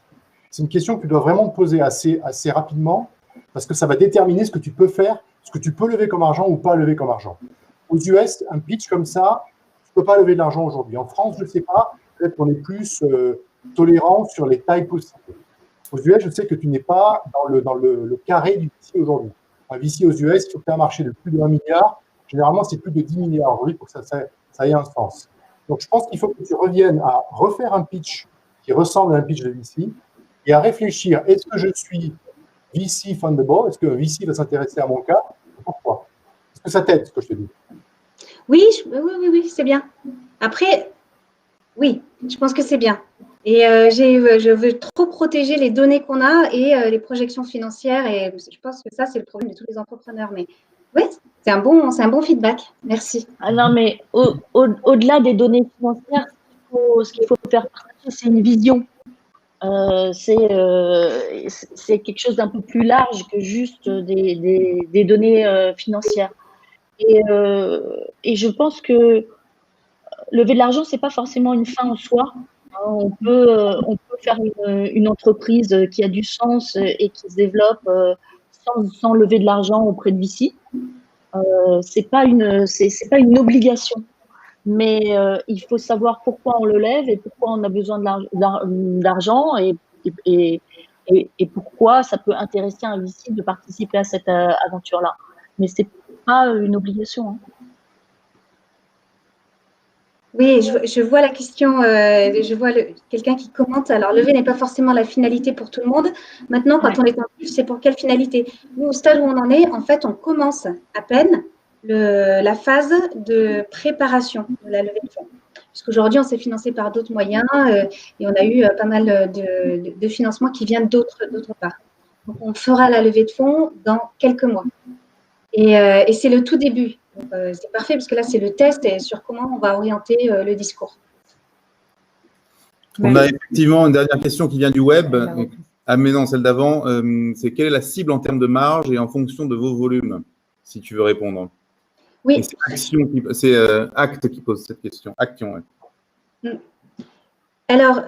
C'est une question que tu dois vraiment te poser assez rapidement, parce que ça va déterminer ce que tu peux faire, ce que tu peux lever comme argent ou pas lever comme argent. Aux US, un pitch comme ça, tu ne peux pas lever de l'argent aujourd'hui. En France, je ne sais pas, peut-être qu'on est plus tolérant sur les tailles possibles. Aux US, je sais que tu n'es pas dans le carré du VC aujourd'hui. Un VC aux US, il faut que tu aies un marché de plus de 1 milliard. Généralement, c'est plus de 10 milliards aujourd'hui pour que ça ait un sens. Donc, je pense qu'il faut que tu reviennes à refaire un pitch qui ressemble à un pitch de VC et à réfléchir, est-ce que je suis VC fundable? Est-ce qu'un VC va s'intéresser à mon cas? Pourquoi? Est-ce que ça t'aide, ce que je te dis? Oui, oui, c'est bien. Après, oui, je pense que c'est bien. Et je veux trop protéger les données qu'on a et les projections financières. Et je pense que ça, c'est le problème de tous les entrepreneurs. Mais oui, c'est un bon feedback. Merci. Alors, mais au-delà des données financières, ce qu'il faut faire partager, c'est une vision. C'est quelque chose d'un peu plus large que juste des données financières. Et je pense que lever de l'argent, c'est pas forcément une fin en soi. On peut faire une entreprise qui a du sens et qui se développe sans lever de l'argent auprès de VC. C'est pas une obligation, mais il faut savoir pourquoi on le lève et pourquoi on a besoin d'argent et pourquoi ça peut intéresser un VC de participer à cette aventure-là. Mais c'est pas une obligation. Hein. Oui, je vois la question, je vois quelqu'un qui commente. Alors, lever n'est pas forcément la finalité pour tout le monde. Maintenant, quand on est en plus, c'est pour quelle finalité? Nous, au stade où on en est, en fait, on commence à peine la phase de préparation de la levée de fonds. Puisqu'aujourd'hui, on s'est financé par d'autres moyens et on a eu pas mal de financements qui viennent d'autre part. Donc, on fera la levée de fonds dans quelques mois. Et c'est le tout début. C'est parfait parce que là, c'est le test et sur comment on va orienter le discours. On a effectivement une dernière question qui vient du web. Ah, mais non, celle d'avant. C'est quelle est la cible en termes de marge et en fonction de vos volumes, si tu veux répondre? Oui. C'est Act qui pose cette question. Action, ouais. Alors,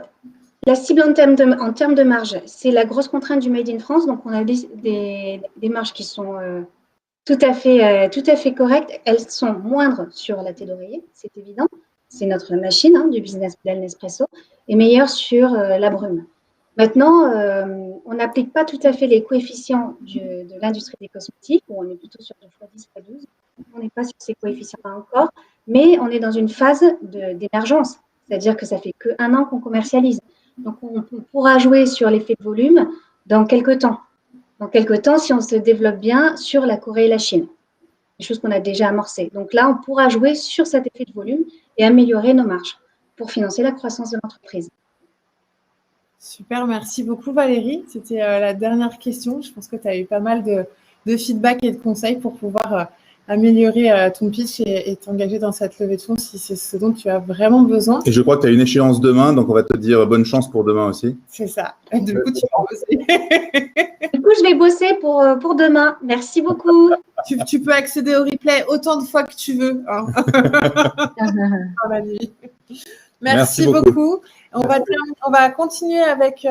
la cible en termes de marge, c'est la grosse contrainte du Made in France. Donc, on a des marges qui sont tout à fait correctes. Elles sont moindres sur la thé d'oreiller, c'est évident. C'est notre machine du business plan Nespresso et meilleure sur la brume. Maintenant, on n'applique pas tout à fait les coefficients de l'industrie des cosmétiques, où on est plutôt sur du x10, x12. On n'est pas sur ces coefficients-là encore, mais on est dans une phase d'émergence, c'est-à-dire que ça fait qu'1 an qu'on commercialise. Donc, on pourra jouer sur l'effet de volume dans quelques temps. Dans quelques temps, si on se développe bien sur la Corée et la Chine, des choses qu'on a déjà amorcées. Donc là, on pourra jouer sur cet effet de volume et améliorer nos marges pour financer la croissance de l'entreprise. Super, merci beaucoup Valérie. C'était la dernière question. Je pense que tu as eu pas mal de feedback et de conseils pour pouvoir améliorer ton pitch et t'engager dans cette levée de fonds si c'est ce dont tu as vraiment besoin. Et je crois que tu as une échéance demain, donc on va te dire bonne chance pour demain aussi. C'est ça. Et du coup, tu vas bosser. Du coup, je vais bosser pour demain. Merci beaucoup. Tu peux accéder au replay autant de fois que tu veux. Hein. Dans la nuit. Merci beaucoup. On va continuer avec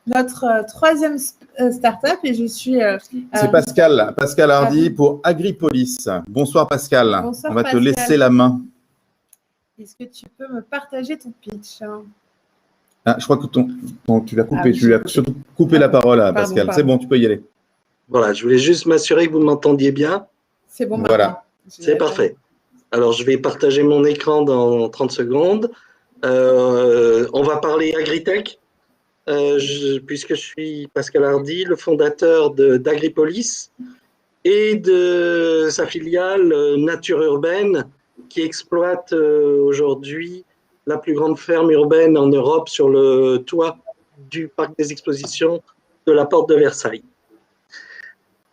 notre troisième startup et je suis… c'est Pascal Hardy pour Agripolis. Bonsoir Pascal. Bonsoir, on va Pascal. te laisser la main. Est-ce que tu peux me partager ton pitch? Ah, je crois que tu l'as coupé. Ah, Tu lui as surtout coupé la parole à Pardon, Pascal. pardon. C'est bon, tu peux y aller. Voilà, je voulais juste m'assurer que vous m'entendiez bien. C'est bon Voilà. maintenant. C'est parfait. Alors, je vais partager mon écran dans 30 secondes. On va parler agritech, puisque je suis Pascal Hardy, le fondateur d'Agripolis et de sa filiale Nature Urbaine, qui exploite aujourd'hui la plus grande ferme urbaine en Europe sur le toit du parc des expositions de la Porte de Versailles.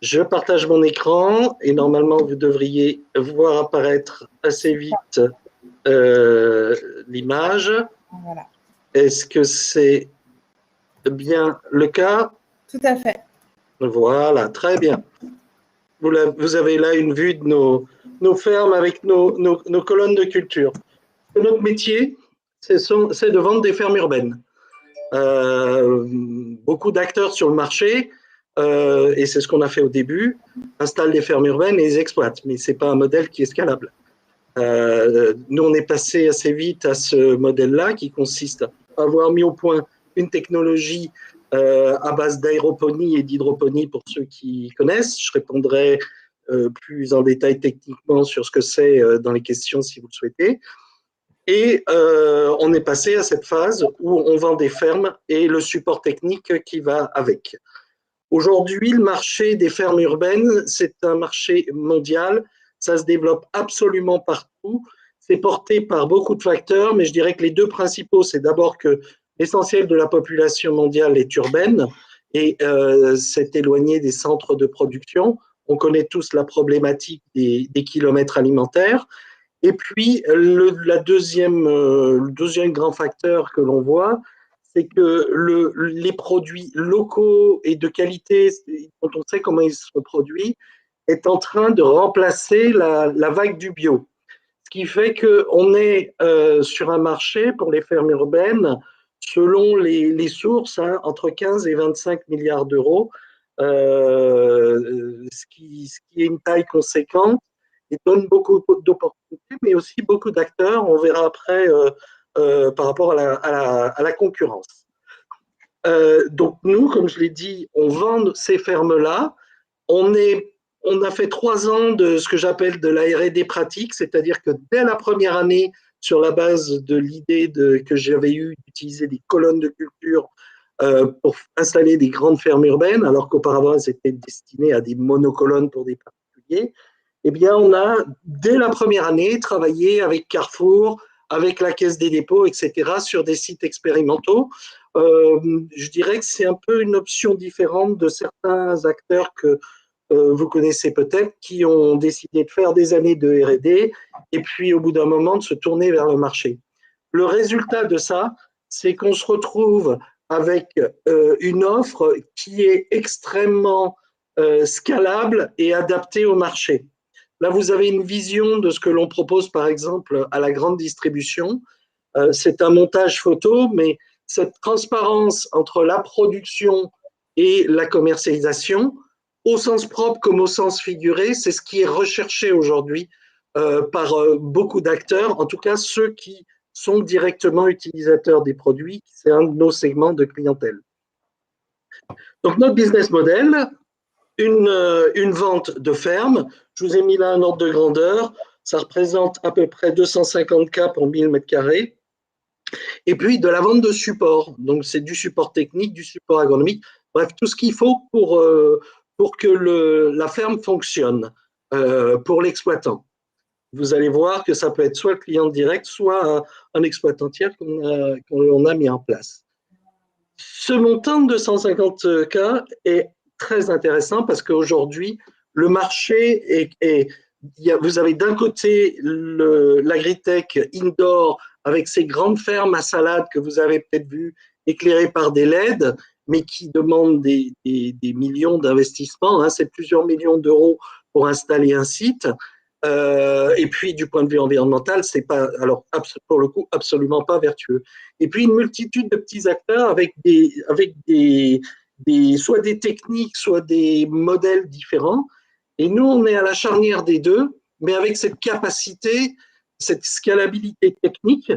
Je partage mon écran et normalement vous devriez voir apparaître assez vite l'image. Voilà. Est-ce que c'est bien le cas? Tout à fait. Voilà, très bien. Vous avez là une vue de nos fermes avec nos colonnes de culture. Notre métier, c'est de vendre des fermes urbaines. Beaucoup d'acteurs sur le marché, et c'est ce qu'on a fait au début, installent des fermes urbaines et les exploitent, mais ce n'est pas un modèle qui est scalable. Nous, on est passé assez vite à ce modèle-là qui consiste à avoir mis au point une technologie à base d'aéroponie et d'hydroponie pour ceux qui connaissent. Je répondrai plus en détail techniquement sur ce que c'est dans les questions si vous le souhaitez. Et on est passé à cette phase où on vend des fermes et le support technique qui va avec. Aujourd'hui, le marché des fermes urbaines, c'est un marché mondial. Ça se développe absolument partout. C'est porté par beaucoup de facteurs, mais je dirais que les deux principaux, c'est d'abord que l'essentiel de la population mondiale est urbaine et s'est éloigné des centres de production. On connaît tous la problématique des kilomètres alimentaires. Et puis, le deuxième grand facteur que l'on voit, c'est que les produits locaux et de qualité, dont on sait comment ils sont produits, est en train de remplacer la vague du bio. Ce qui fait qu'on est sur un marché pour les fermes urbaines, selon les sources, hein, entre 15 et 25 milliards d'euros, ce qui est une taille conséquente et donne beaucoup d'opportunités, mais aussi beaucoup d'acteurs. On verra après par rapport à la concurrence. Donc nous, comme je l'ai dit, on vend ces fermes-là. On a fait 3 ans de ce que j'appelle de la R&D pratique, c'est-à-dire que dès la première année, sur la base de l'idée que j'avais eue d'utiliser des colonnes de culture pour installer des grandes fermes urbaines, alors qu'auparavant, elles étaient destinées à des monocolonnes pour des particuliers, eh bien, on a, dès la première année, travaillé avec Carrefour, avec la Caisse des dépôts, etc., sur des sites expérimentaux. Je dirais que c'est un peu une option différente de certains acteurs que vous connaissez peut-être, qui ont décidé de faire des années de R&D et puis au bout d'un moment de se tourner vers le marché. Le résultat de ça, c'est qu'on se retrouve avec une offre qui est extrêmement scalable et adaptée au marché. Là, vous avez une vision de ce que l'on propose, par exemple, à la grande distribution. C'est un montage photo, mais cette transparence entre la production et la commercialisation, au sens propre comme au sens figuré, c'est ce qui est recherché aujourd'hui par beaucoup d'acteurs, en tout cas ceux qui sont directement utilisateurs des produits, c'est un de nos segments de clientèle. Donc notre business model, une vente de ferme, je vous ai mis là un ordre de grandeur, ça représente à peu près 250 cas pour 1000 m², et puis de la vente de support, donc c'est du support technique, du support agronomique, bref, tout ce qu'il faut pour que la ferme fonctionne pour l'exploitant. Vous allez voir que ça peut être soit le client direct, soit un exploitant tiers qu'on a mis en place. Ce montant de 250 cas est très intéressant parce qu'aujourd'hui, le marché vous avez d'un côté l'agritech indoor avec ces grandes fermes à salade que vous avez peut-être vues éclairées par des LED, mais qui demandent des millions d'investissements. Hein, c'est plusieurs millions d'euros pour installer un site. Et puis, du point de vue environnemental, c'est pas, alors pour le coup, absolument pas vertueux. Et puis, une multitude de petits acteurs avec soit des techniques, soit des modèles différents. Et nous, on est à la charnière des deux, mais avec cette capacité, cette scalabilité technique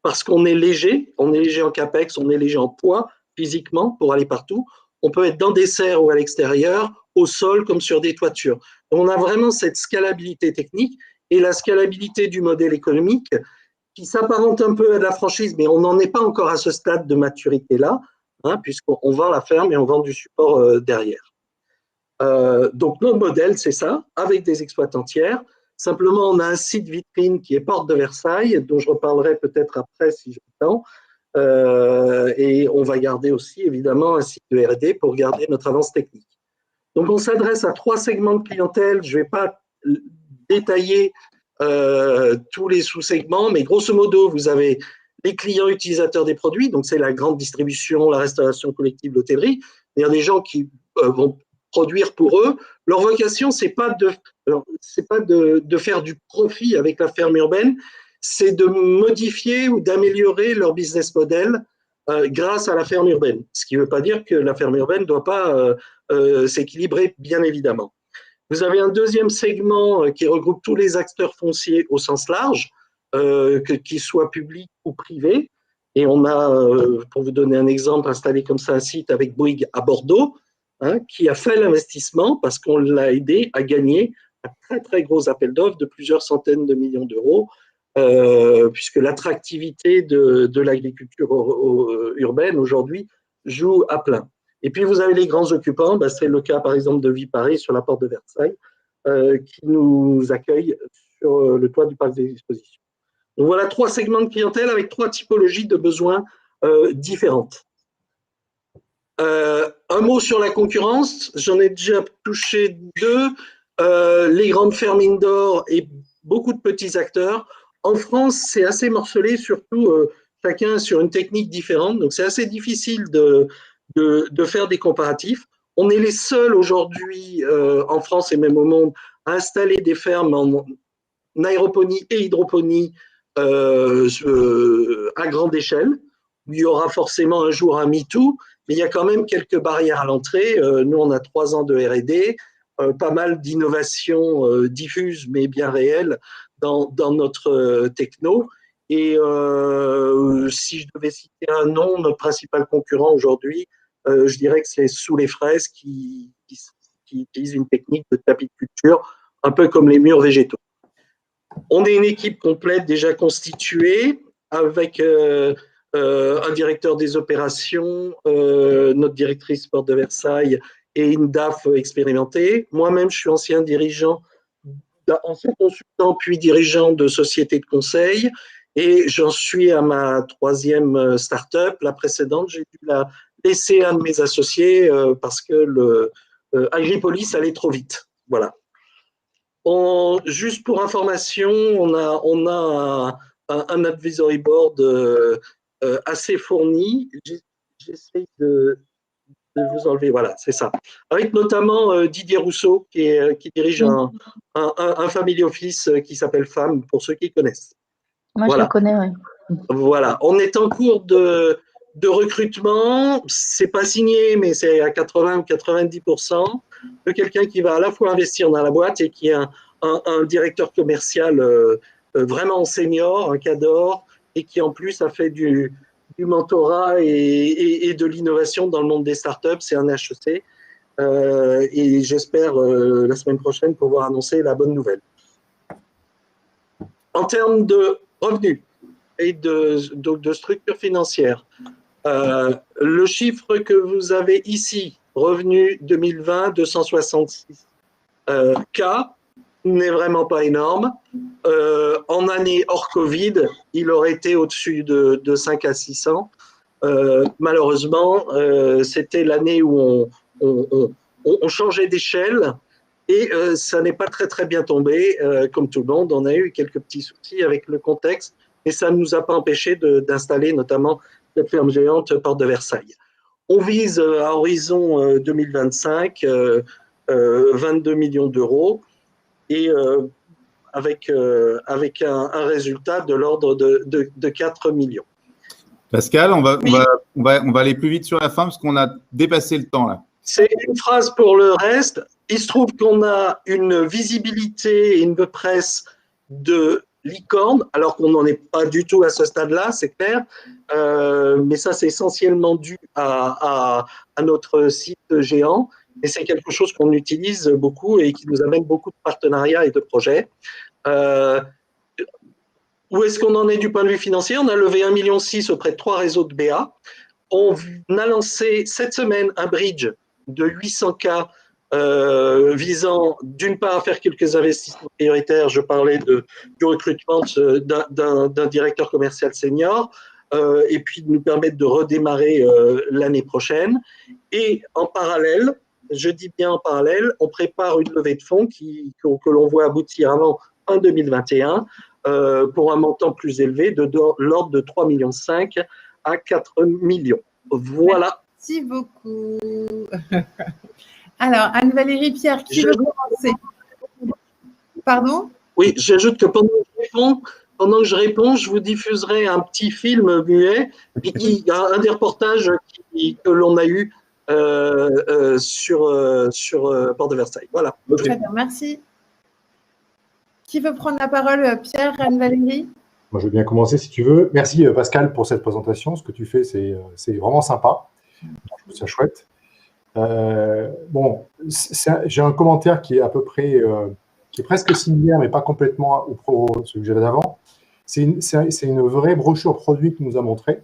parce qu'on est léger en capex, on est léger en poids physiquement pour aller partout. On peut être dans des serres ou à l'extérieur, au sol comme sur des toitures. Donc, on a vraiment cette scalabilité technique et la scalabilité du modèle économique qui s'apparente un peu à de la franchise, mais on n'en est pas encore à ce stade de maturité-là, hein, puisqu'on vend la ferme et on vend du support derrière. Donc, notre modèle, c'est ça, avec des exploitants tiers. Simplement, on a un site vitrine qui est Porte de Versailles, dont je reparlerai peut-être après si j'ai le temps. Et on va garder aussi, évidemment, un site de R&D pour garder notre avance technique. Donc, on s'adresse à 3 segments de clientèle. Je ne vais pas détailler tous les sous-segments, mais grosso modo, vous avez les clients utilisateurs des produits, donc c'est la grande distribution, la restauration collective, l'hôtellerie. Il y a des gens qui vont produire pour eux. Leur vocation, c'est pas de faire du profit avec la ferme urbaine, c'est de modifier ou d'améliorer leur business model grâce à la ferme urbaine. Ce qui ne veut pas dire que la ferme urbaine ne doit pas s'équilibrer, bien évidemment. Vous avez un deuxième segment qui regroupe tous les acteurs fonciers au sens large, qu'ils soient publics ou privés. Et on a, pour vous donner un exemple, installé comme ça un site avec Bouygues à Bordeaux, hein, qui a fait l'investissement parce qu'on l'a aidé à gagner un très très gros appel d'offres de plusieurs centaines de millions d'euros, puisque l'attractivité de l'agriculture urbaine aujourd'hui joue à plein. Et puis, vous avez les grands occupants, c'est le cas par exemple de Viparis sur la porte de Versailles, qui nous accueille sur le toit du parc des expositions. Donc voilà 3 segments de clientèle avec 3 typologies de besoins différentes. Un mot sur la concurrence, j'en ai déjà touché 2, les grandes fermes indoor et beaucoup de petits acteurs. En France, c'est assez morcelé, surtout chacun sur une technique différente, donc c'est assez difficile de faire des comparatifs. On est les seuls aujourd'hui en France et même au monde à installer des fermes en aéroponie et hydroponie à grande échelle. Il y aura forcément un jour un MeToo, mais il y a quand même quelques barrières à l'entrée. Nous, on a 3 ans de R&D, pas mal d'innovations diffuses mais bien réelles dans notre techno. Et si je devais citer un nom, notre principal concurrent aujourd'hui, je dirais que c'est Sous les fraises qui utilise une technique de tapis de culture, un peu comme les murs végétaux. On est une équipe complète déjà constituée avec un directeur des opérations, notre directrice Porte de Versailles et une DAF expérimentée. Moi-même, je suis ancien consultant puis dirigeant de société de conseil et j'en suis à ma 3e start-up. La précédente, j'ai dû la laisser à un de mes associés parce que Agripolis allait trop vite. Voilà. Juste pour information, on a un advisory board assez fourni. J'essaie de vous enlever, voilà, c'est ça. Avec notamment Didier Rousseau qui dirige un family office qui s'appelle FAM, pour ceux qui connaissent. Moi, voilà. Je le connais, oui. Voilà, on est en cours de recrutement, c'est pas signé, mais c'est à 80 ou 90% de quelqu'un qui va à la fois investir dans la boîte et qui est un directeur commercial vraiment senior, un cadre, et qui en plus a fait du mentorat et de l'innovation dans le monde des startups. C'est un HEC. Et j'espère la semaine prochaine pouvoir annoncer la bonne nouvelle. En termes de revenus et de structure financière, le chiffre que vous avez ici, revenu 2020, 266 K, n'est vraiment pas énorme. En année hors Covid, il aurait été au-dessus de 5 à 600. Malheureusement, c'était l'année où on changeait d'échelle et ça n'est pas très très bien tombé. Comme tout le monde, on a eu quelques petits soucis avec le contexte, mais ça ne nous a pas empêché d'installer notamment cette ferme géante Porte de Versailles. On vise à horizon 2025 22 millions d'euros et avec un résultat de l'ordre de 4 millions. Pascal, on va aller plus vite sur la fin parce qu'on a dépassé le temps là. C'est une phrase pour le reste. Il se trouve qu'on a une visibilité et une presse de licorne, alors qu'on n'en est pas du tout à ce stade-là, c'est clair. Mais ça, c'est essentiellement dû à notre site géant. Et c'est quelque chose qu'on utilise beaucoup et qui nous amène beaucoup de partenariats et de projets. Où est-ce qu'on en est du point de vue financier? On a levé 1,6 million auprès de 3 réseaux de BA. On a lancé cette semaine un bridge de 800K visant d'une part à faire quelques investissements prioritaires. Je parlais du recrutement d'un directeur commercial senior et puis de nous permettre de redémarrer l'année prochaine. Et en parallèle, je dis bien en parallèle, on prépare une levée de fonds que l'on voit aboutir avant fin 2021 pour un montant plus élevé de l'ordre de 3,5 millions à 4 millions. Voilà. Merci beaucoup. Alors, Anne-Valérie Pierre, qui veut commencer? Pardon? Oui, j'ajoute que pendant que je réponds, je vous diffuserai un petit film muet, un des reportages que l'on a eu sur Port de Versailles. Voilà. Très bien, merci. Qui veut prendre la parole, Pierre, Anne-Valérie? Moi, je veux bien commencer si tu veux. Merci Pascal pour cette présentation. Ce que tu fais, c'est vraiment sympa. Je trouve ça chouette. Bon, j'ai un commentaire qui est à peu près, qui est presque similaire, mais pas complètement au celui que j'avais d'avant. C'est une vraie brochure produit que nous a montré.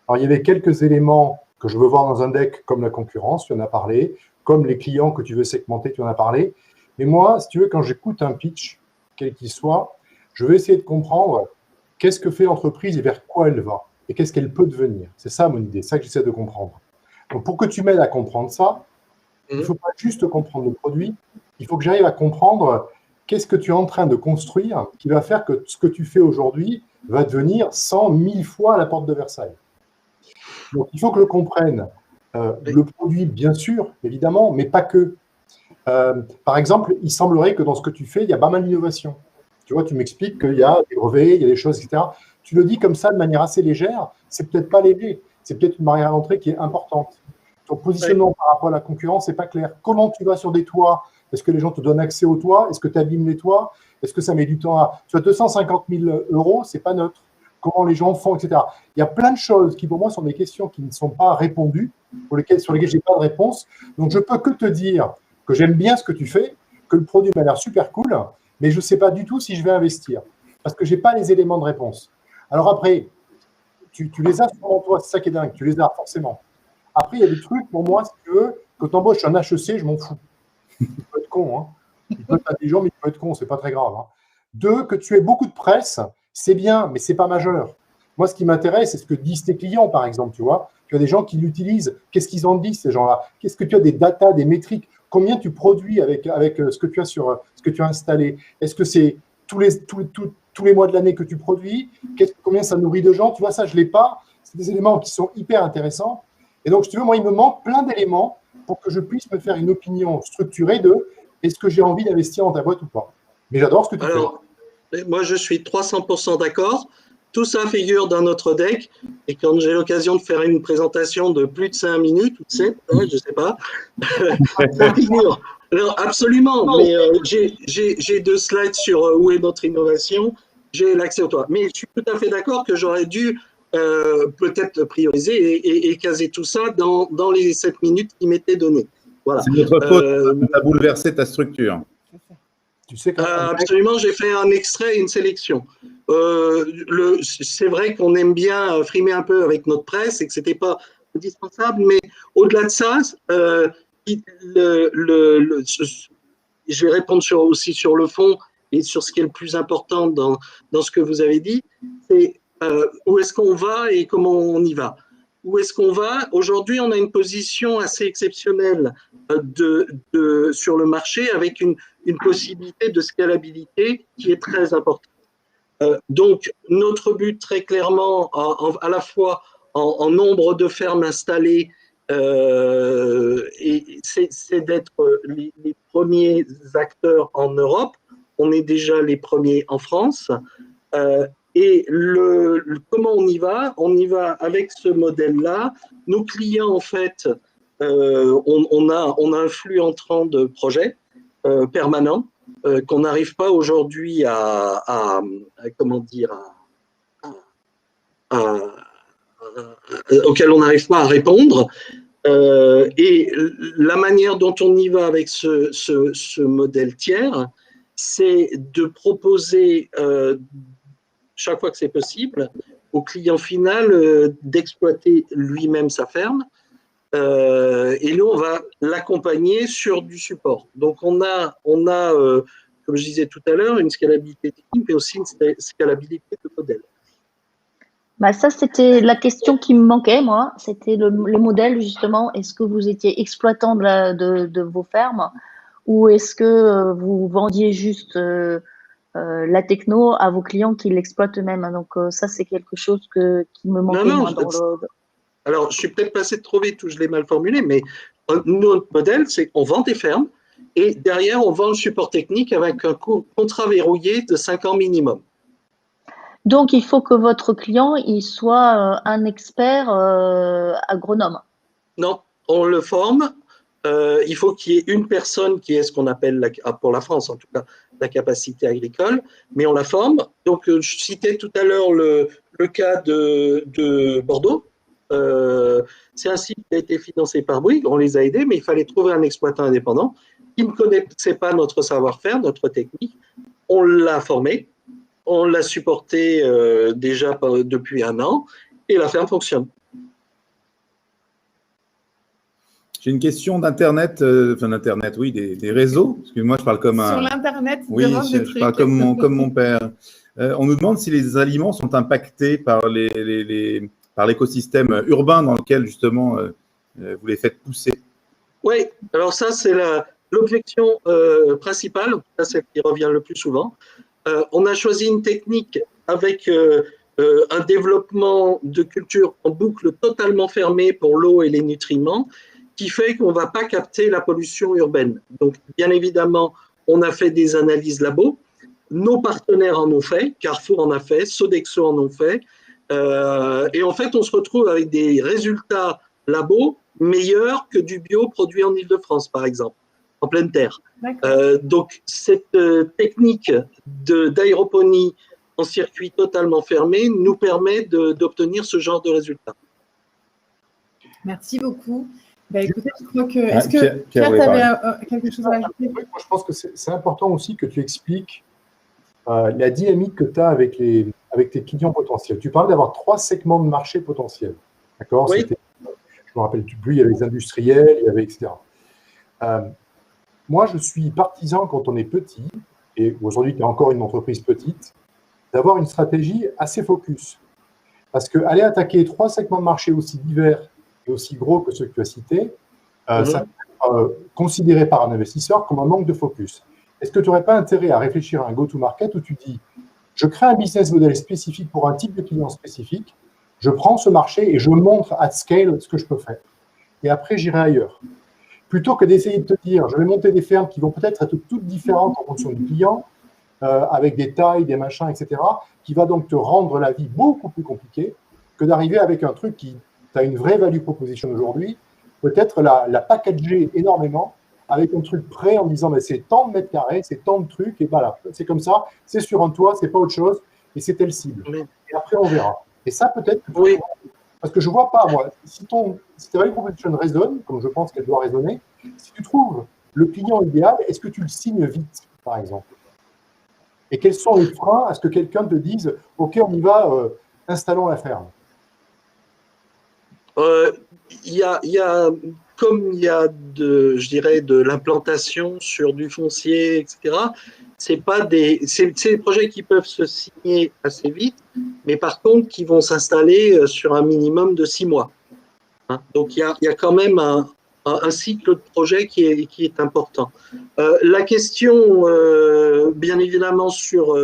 Alors, il y avait quelques éléments que je veux voir dans un deck, comme la concurrence, tu en as parlé, comme les clients que tu veux segmenter, tu en as parlé. Mais moi, si tu veux, quand j'écoute un pitch, quel qu'il soit, je veux essayer de comprendre qu'est-ce que fait l'entreprise et vers quoi elle va et qu'est-ce qu'elle peut devenir. C'est ça mon idée, c'est ça que j'essaie de comprendre. Donc, pour que tu m'aides à comprendre ça, il ne faut pas juste comprendre le produit, il faut que j'arrive à comprendre qu'est-ce que tu es en train de construire qui va faire que ce que tu fais aujourd'hui va devenir 100 000 fois à la porte de Versailles. Donc, il faut que je comprenne le produit, bien sûr, évidemment, mais pas que. Par exemple, il semblerait que dans ce que tu fais, il y a pas mal d'innovation. Tu vois, tu m'expliques qu'il y a des brevets, il y a des choses, etc. Tu le dis comme ça de manière assez légère, c'est peut-être pas léger, c'est peut-être une barrière à l'entrée qui est importante. Ton positionnement par rapport à la concurrence, c'est pas clair. Comment tu vas sur des toits? Est-ce que les gens te donnent accès aux toits? Est-ce que tu abîmes les toits? Est-ce que ça met du temps à… Tu as 250 000 €, c'est pas neutre. Comment les gens font, etc. Il y a plein de choses qui, pour moi, sont des questions qui ne sont pas répondues, sur lesquelles je n'ai pas de réponse. Donc, je peux que te dire que j'aime bien ce que tu fais, que le produit m'a l'air super cool, mais je ne sais pas du tout si je vais investir, parce que je n'ai pas les éléments de réponse. Alors après, tu les as sur toi, c'est ça qui est dingue, tu les as forcément. Après, il y a des trucs, pour moi, si tu veux, quand tu embauches un HEC, je m'en fous. Il peut être con, hein. Il peut être intelligent, mais il peut être con, c'est pas très grave. Hein. 2, que tu aies beaucoup de presse, c'est bien, mais c'est pas majeur. Moi, ce qui m'intéresse, c'est ce que disent tes clients, par exemple, tu vois. Tu as des gens qui l'utilisent. Qu'est-ce qu'ils en disent, ces gens-là? Qu'est-ce que tu as des datas, des métriques? Combien tu produis avec ce que tu as ce que tu as installé? Est-ce que c'est tous les mois de l'année que tu produis? Combien ça nourrit de gens? Tu vois, ça, je ne l'ai pas. C'est des éléments qui sont hyper intéressants. Et donc, si tu veux, moi, il me manque plein d'éléments pour que je puisse me faire une opinion structurée de est-ce que j'ai envie d'investir dans ta boîte ou pas. Mais j'adore ce que tu fais. Moi, je suis 300% d'accord. Tout ça figure dans notre deck. Et quand j'ai l'occasion de faire une présentation de plus de 5 minutes, ou de 7, je ne sais pas, ça figure. Alors, absolument. Mais j'ai 2 slides sur où est notre innovation. J'ai l'accès au toit. Mais je suis tout à fait d'accord que j'aurais dû peut-être prioriser et caser tout ça dans les 7 minutes qui m'étaient données. Voilà. C'est notre faute, ça a bouleversé ta structure. Tu sais absolument, j'ai fait un extrait et une sélection. C'est vrai qu'on aime bien frimer un peu avec notre presse et que ce n'était pas indispensable, mais au-delà de ça, je vais répondre aussi sur le fond et sur ce qui est le plus important dans ce que vous avez dit, c'est où est-ce qu'on va et comment on y va. Où est-ce qu'on va? Aujourd'hui, on a une position assez exceptionnelle sur le marché avec une possibilité de scalabilité qui est très importante. Donc, notre but très clairement, à la fois en nombre de fermes installées, c'est d'être les premiers acteurs en Europe. On est déjà les premiers en France. Et comment on y va? On y va avec ce modèle-là. Nos clients, en fait, on a un flux entrant de projets permanent. qu'on n'arrive pas aujourd'hui auquel on n'arrive pas à répondre. Et la manière dont on y va avec ce modèle tiers, c'est de proposer, chaque fois que c'est possible, au client final d'exploiter lui-même sa ferme. Et nous, on va l'accompagner sur du support. Donc, on a comme je disais tout à l'heure, une scalabilité technique, mais aussi une scalabilité de modèle. Bah ça, c'était la question qui me manquait, moi. C'était le modèle, justement. Est-ce que vous étiez exploitant de vos fermes ou est-ce que vous vendiez juste la techno à vos clients qui l'exploitent eux-mêmes? Donc, ça, c'est quelque chose qui me manquait, moi, dans le… Alors, je suis peut-être passé trop vite ou je l'ai mal formulé, mais notre modèle, c'est qu'on vend des fermes et derrière, on vend le support technique avec un contrat verrouillé de 5 ans minimum. Donc, il faut que votre client il soit un expert agronome. Non, on le forme. Il faut qu'il y ait une personne qui ait ce qu'on appelle, pour la France en tout cas, la capacité agricole, mais on la forme. Donc, je citais tout à l'heure le cas de Bordeaux. C'est un site qui a été financé par Bouygues, on les a aidés, mais il fallait trouver un exploitant indépendant qui ne connaissait pas notre savoir-faire, notre technique. On l'a formé, on l'a supporté déjà depuis 1 an et la ferme fonctionne. J'ai une question d'Internet, oui, des réseaux, parce que moi je parle comme un… Sur l'Internet, oui, je parle comme mon père. On nous demande si les aliments sont impactés par l'écosystème urbain dans lequel justement vous les faites pousser. Oui, alors ça c'est l'objection principale, celle qui revient le plus souvent. On a choisi une technique avec un développement de culture en boucle totalement fermée pour l'eau et les nutriments, qui fait qu'on ne va pas capter la pollution urbaine. Donc, bien évidemment, on a fait des analyses labo. Nos partenaires en ont fait, Carrefour en a fait, Sodexo en ont fait. Et en fait, on se retrouve avec des résultats labo meilleurs que du bio produit en Île-de-France, par exemple, en pleine terre. Donc, cette technique d'aéroponie en circuit totalement fermé nous permet d'obtenir ce genre de résultats. Merci beaucoup. Écoutez, je crois que… Est-ce que Pierre, tu avais quelque chose à ajouter? Moi, je pense que c'est important aussi que tu expliques la dynamique que tu as avec tes clients potentiels. Tu parles d'avoir 3 segments de marché potentiels. D'accord? Oui. Je me rappelle plus, il y avait les industriels, il y avait etc. Moi, je suis partisan quand on est petit, et aujourd'hui, tu es encore une entreprise petite, d'avoir une stratégie assez focus. Parce qu'aller attaquer 3 segments de marché aussi divers et aussi gros que ceux que tu as cités, ça peut être considéré par un investisseur comme un manque de focus. Est-ce que tu n'aurais pas intérêt à réfléchir à un go-to-market où tu dis, je crée un business model spécifique pour un type de client spécifique, je prends ce marché et je montre à scale ce que je peux faire. Et après, j'irai ailleurs. Plutôt que d'essayer de te dire, je vais monter des fermes qui vont peut-être être toutes différentes en fonction du client, avec des tailles, des machins, etc., qui va donc te rendre la vie beaucoup plus compliquée que d'arriver avec un truc qui… Tu as une vraie value proposition aujourd'hui, peut-être la packager énormément avec un truc prêt en disant mais c'est tant de mètres carrés, c'est tant de trucs, et voilà, c'est comme ça, c'est sur un toit, c'est pas autre chose, et c'est telle cible. Et après, on verra. Et ça, peut-être, oui. Parce que je vois pas, moi, si ta value proposition résonne, comme je pense qu'elle doit résonner, si tu trouves le client idéal, est-ce que tu le signes vite, par exemple? Et quels sont les freins à ce que quelqu'un te dise ok, on y va, installons la ferme? Comme il y a de l'implantation sur du foncier, etc., c'est des projets qui peuvent se signer assez vite, mais par contre qui vont s'installer sur un minimum de 6 mois. Hein, donc il y a quand même un cycle de projet qui est important. La question, bien évidemment, sur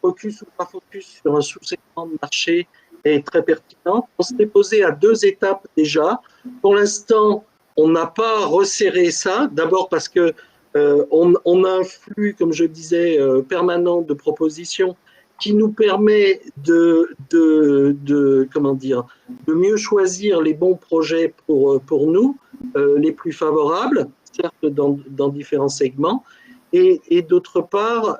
focus ou pas focus sur un sous-segment de marché est très pertinente. On s'est posé à 2 étapes déjà. Pour l'instant, on n'a pas resserré ça. D'abord parce que on a un flux, comme je disais, permanent de propositions qui nous permet de mieux choisir les bons projets pour nous, les plus favorables, certes dans différents segments. Et d'autre part,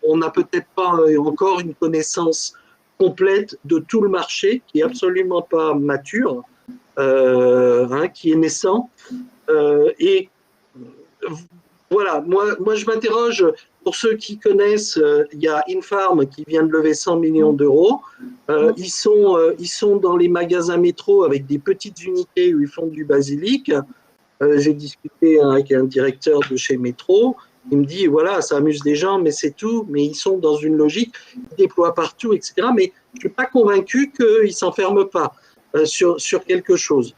on n'a peut-être pas encore une connaissance complète de tout le marché, qui est absolument pas mature, qui est naissant. Et voilà, moi je m'interroge, pour ceux qui connaissent, il y a Infarm qui vient de lever 100 millions d'euros. Ils sont dans les magasins métro avec des petites unités où ils font du basilic. J'ai discuté avec un directeur de chez Métro. Il me dit, voilà, ça amuse les gens, mais c'est tout. Mais ils sont dans une logique, ils déploient partout, etc. Mais je ne suis pas convaincu qu'ils ne s'enferment pas sur quelque chose.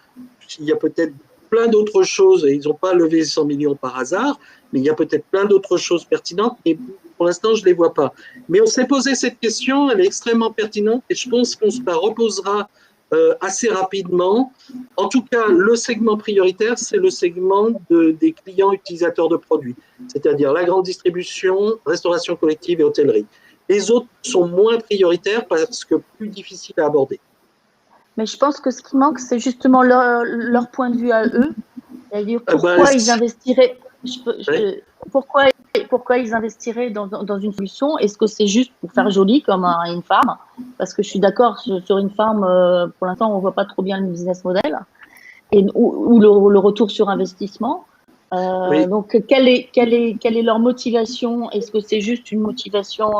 Il y a peut-être plein d'autres choses, et ils n'ont pas levé 100 millions par hasard, mais il y a peut-être plein d'autres choses pertinentes, et pour l'instant, je ne les vois pas. Mais on s'est posé cette question, elle est extrêmement pertinente, et je pense qu'on se la reposera assez rapidement. En tout cas, le segment prioritaire, c'est le segment des clients utilisateurs de produits, c'est-à-dire la grande distribution, restauration collective et hôtellerie. Les autres sont moins prioritaires parce que plus difficiles à aborder. Mais je pense que ce qui manque, c'est justement leur point de vue à eux. C'est-à-dire pourquoi ils investiraient, pourquoi ils investiraient dans une solution. Est-ce que c'est juste pour faire joli comme une farm? Parce que je suis d'accord, sur une farm, pour l'instant, on ne voit pas trop bien le business model ou le retour sur investissement. Donc, quelle est leur motivation? Est-ce que c'est juste une motivation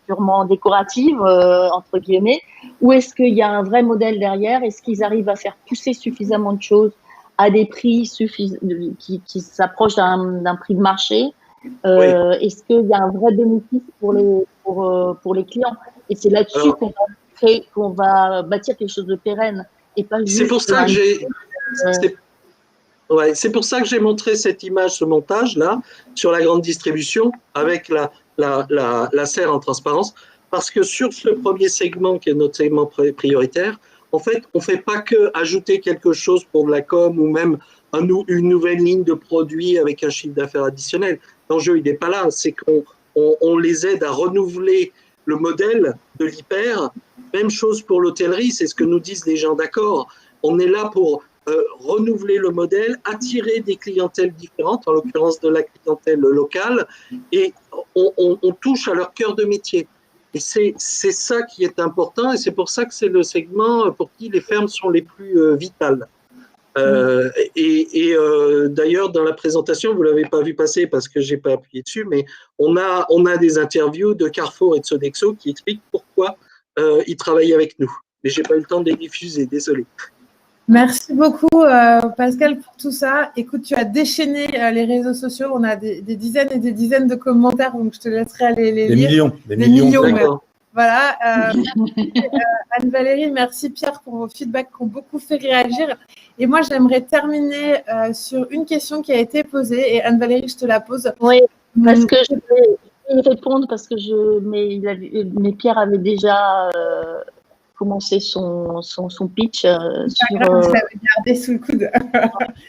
purement décorative, entre guillemets, ou est-ce qu'il y a un vrai modèle derrière? Est-ce qu'ils arrivent à faire pousser suffisamment de choses à des prix qui s'approchent d'un prix de marché? Est-ce qu'il y a un vrai bénéfice pour les clients? Et c'est là-dessus qu'on va bâtir quelque chose de pérenne et pas juste. C'est pour ça que c'est pour ça que j'ai montré cette image, ce montage-là, sur la grande distribution, avec la serre en transparence, parce que sur ce premier segment, qui est notre segment prioritaire, en fait, on ne fait pas que ajouter quelque chose pour de la com ou même une nouvelle ligne de produits avec un chiffre d'affaires additionnel. L'enjeu, il n'est pas là, c'est qu'on les aide à renouveler le modèle de l'hyper. Même chose pour l'hôtellerie, c'est ce que nous disent les gens d'accord. On est là pour renouveler le modèle, attirer des clientèles différentes, en l'occurrence de la clientèle locale, et on touche à leur cœur de métier. Et c'est ça qui est important, et c'est pour ça que c'est le segment pour qui les fermes sont les plus vitales. D'ailleurs, dans la présentation, vous ne l'avez pas vu passer parce que je n'ai pas appuyé dessus, mais on a des interviews de Carrefour et de Sodexo qui expliquent pourquoi ils travaillent avec nous. Mais je n'ai pas eu le temps de les diffuser, désolé. Merci beaucoup, Pascal, pour tout ça. Écoute, tu as déchaîné les réseaux sociaux. On a des dizaines et des dizaines de commentaires, donc je te laisserai aller les lire. Des millions. Voilà. Anne-Valérie, merci Pierre pour vos feedbacks qui ont beaucoup fait réagir. Et moi, j'aimerais terminer sur une question qui a été posée. Et Anne-Valérie, je te la pose. Oui, parce que je vais y répondre parce que mais Pierre avait déjà commencé son pitch sur. Je l'avais gardé sous le coude.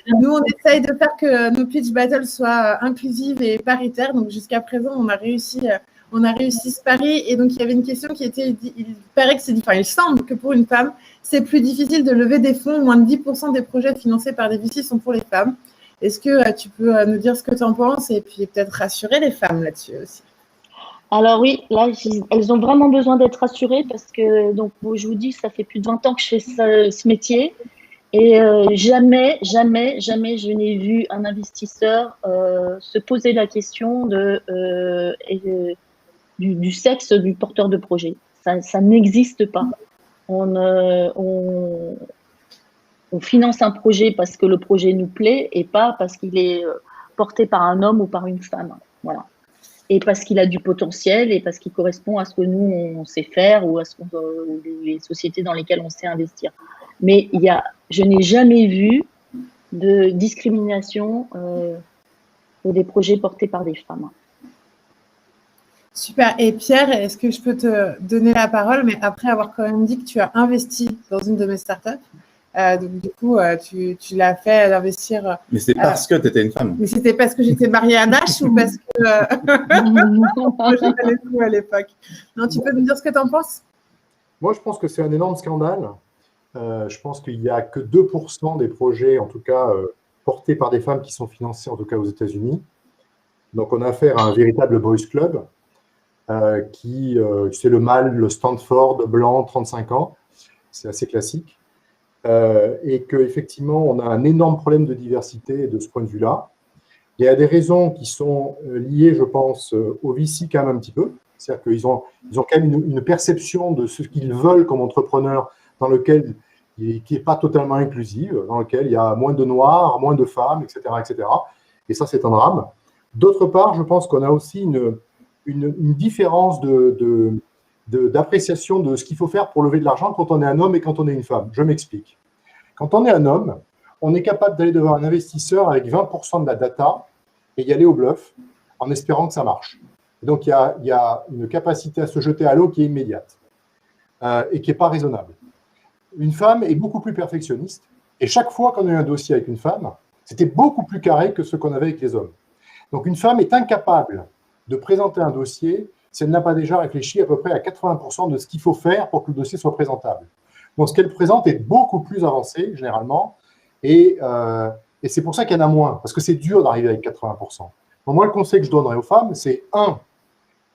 Nous, on essaye de faire que nos pitch battles soient inclusives et paritaires. Donc, jusqu'à présent, on a réussi ce pari. Et donc, il y avait une question qui était, il paraît que il semble que pour une femme, c'est plus difficile de lever des fonds. Moins de 10% des projets financés par des VC sont pour les femmes. Est-ce que tu peux nous dire ce que tu en penses et puis peut-être rassurer les femmes là-dessus aussi? Alors oui, là, elles ont vraiment besoin d'être rassurées parce que, donc, je vous dis, ça fait plus de 20 ans que je fais ce métier et jamais je n'ai vu un investisseur se poser la question du sexe du porteur de projet. Ça n'existe pas. On finance un projet parce que le projet nous plaît et pas parce qu'il est porté par un homme ou par une femme. Voilà. Et parce qu'il a du potentiel et parce qu'il correspond à ce que nous, on sait faire ou à les sociétés dans lesquelles on sait investir. Mais je n'ai jamais vu de discrimination pour des projets portés par des femmes. Super. Et Pierre, est-ce que je peux te donner la parole, mais après avoir quand même dit que tu as investi dans une de mes startups? Donc, du coup, tu l'as fait d'investir. Mais c'est parce que tu étais une femme. Mais c'était parce que j'étais mariée à Dash ou parce que je connais tout à l'époque. Non, tu peux nous dire ce que tu en penses? Moi, je pense que c'est un énorme scandale. Je pense qu'il n'y a que 2% des projets, en tout cas portés par des femmes qui sont financés, en tout cas aux États-Unis. Donc, on a affaire à un véritable boys club c'est le mâle, le Stanford, blanc, 35 ans. C'est assez classique. Et qu'effectivement, on a un énorme problème de diversité de ce point de vue-là. Il y a des raisons qui sont liées, je pense, au VC quand même un petit peu. C'est-à-dire qu'ils ont quand même une perception de ce qu'ils veulent comme entrepreneurs dans lequel qui n'est pas totalement inclusive, dans lequel il y a moins de noirs, moins de femmes, etc. etc. Et ça, c'est un drame. D'autre part, je pense qu'on a aussi une différence d'appréciation de ce qu'il faut faire pour lever de l'argent quand on est un homme et quand on est une femme. Je m'explique. Quand on est un homme, on est capable d'aller devant un investisseur avec 20% de la data et y aller au bluff en espérant que ça marche. Et donc, il y a une capacité à se jeter à l'eau qui est immédiate et qui n'est pas raisonnable. Une femme est beaucoup plus perfectionniste et chaque fois qu'on a eu un dossier avec une femme, c'était beaucoup plus carré que ce qu'on avait avec les hommes. Donc, une femme est incapable de présenter un dossier si elle n'a pas déjà réfléchi à peu près à 80% de ce qu'il faut faire pour que le dossier soit présentable. Donc, ce qu'elle présente est beaucoup plus avancé, généralement, et c'est pour ça qu'il y en a moins, parce que c'est dur d'arriver avec 80%. Donc, moi, le conseil que je donnerais aux femmes, c'est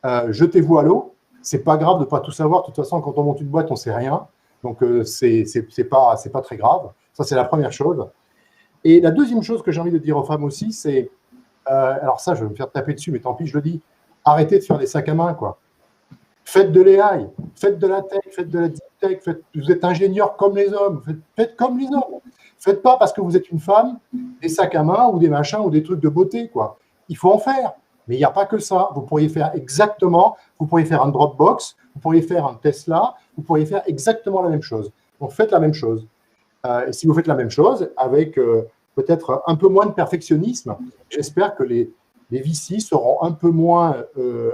jetez-vous à l'eau. C'est pas grave de ne pas tout savoir. De toute façon, quand on monte une boîte, on ne sait rien. Donc, c'est pas très grave. Ça, c'est la première chose. Et la deuxième chose que j'ai envie de dire aux femmes aussi, c'est, alors ça, je vais me faire taper dessus, mais tant pis, je le dis, arrêtez de faire des sacs à main, quoi. Faites de l'AI, faites de la tech, faites de la deep tech, vous êtes ingénieur comme les hommes, faites comme les hommes. Faites pas parce que vous êtes une femme des sacs à main ou des machins ou des trucs de beauté, quoi. Il faut en faire, mais il n'y a pas que ça. Vous pourriez faire un Dropbox, vous pourriez faire un Tesla, vous pourriez faire exactement la même chose. Donc faites la même chose. Et si vous faites la même chose avec peut-être un peu moins de perfectionnisme, j'espère que les VC seront un peu moins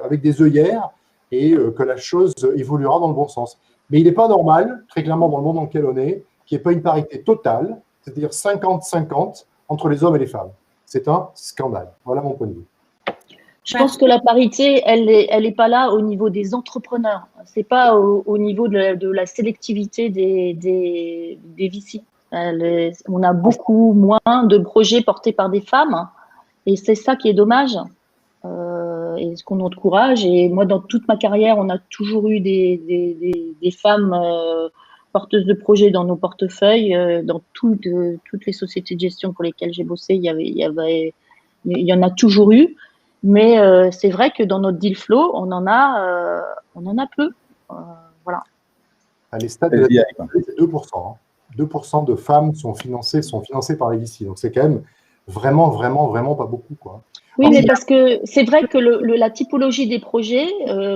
avec des œillères et que la chose évoluera dans le bon sens. Mais il n'est pas normal, très clairement dans le monde dans lequel on est, qu'il n'y ait pas une parité totale, c'est-à-dire 50-50 entre les hommes et les femmes. C'est un scandale. Voilà mon point de vue. Je pense que la parité, elle est pas là au niveau des entrepreneurs. C'est pas au niveau de la sélectivité des VC. On a beaucoup moins de projets portés par des femmes, et c'est ça qui est dommage. Et ce qu'on encourage. Et moi, dans toute ma carrière, on a toujours eu des femmes porteuses de projets dans nos portefeuilles. Dans toutes les sociétés de gestion pour lesquelles j'ai bossé, il y en a toujours eu. Mais c'est vrai que dans notre deal flow, on en a peu. Voilà. À les stades de la c'est 2%. 2% de femmes sont financées par les VC. Donc, c'est quand même vraiment, vraiment, vraiment pas beaucoup, quoi. Oui, mais parce que c'est vrai que la typologie des projets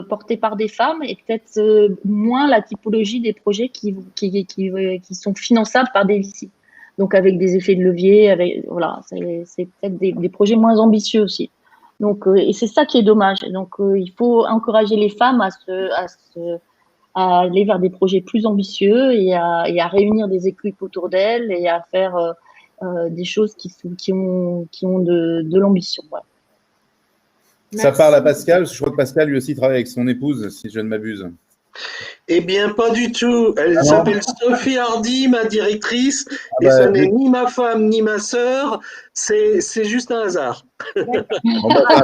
portés par des femmes est peut-être moins la typologie des projets qui sont finançables par des VC. Donc, avec des effets de levier, voilà, c'est peut-être des projets moins ambitieux aussi. Donc, et c'est ça qui est dommage. Donc, il faut encourager les femmes à aller vers des projets plus ambitieux et à réunir des équipes autour d'elles et à faire des choses qui ont de l'ambition. Ouais. Ça parle à Pascal, je crois que Pascal lui aussi travaille avec son épouse, si je ne m'abuse. Eh bien, pas du tout. Elle s'appelle Sophie Hardy, ma directrice, et ce n'est ni ma femme ni ma sœur, c'est juste un hasard. Bon, ça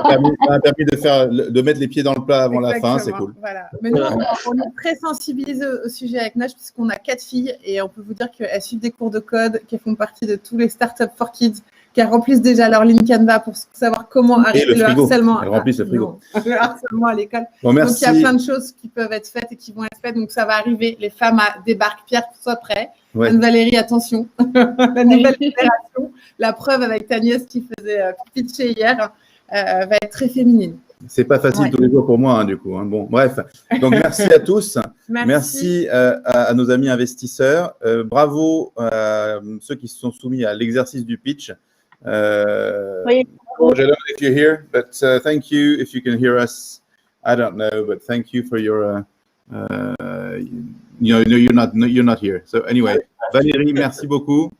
a permis de mettre les pieds dans le plat avant la fin, c'est cool. Voilà. Mais nous, on est très sensibilisés au sujet avec Nage, puisqu'on a 4 filles, et on peut vous dire qu'elles suivent des cours de code, qu'elles font partie de tous les startups for kids, qui remplissent déjà leur ligne Canva pour savoir comment arrêter le harcèlement. Elles remplissent le frigo. Le harcèlement à l'école. Bon, donc, il y a plein de choses qui peuvent être faites et qui vont être faites. Donc, ça va arriver. Les femmes débarquent. Pierre, sois prêt. Ouais. Anne-Valérie, attention. La nouvelle génération. La preuve avec ta nièce qui faisait pitcher hier va être très féminine. C'est pas facile tous les jours pour moi, hein, du coup. Hein. Bon, bref. Donc, merci à tous. Merci à nos amis investisseurs. Bravo à ceux qui se sont soumis à l'exercice du pitch. I don't know if you're here, but thank you if you can hear us. I don't know, but thank you for your. You're not here. So anyway, Valérie, merci beaucoup.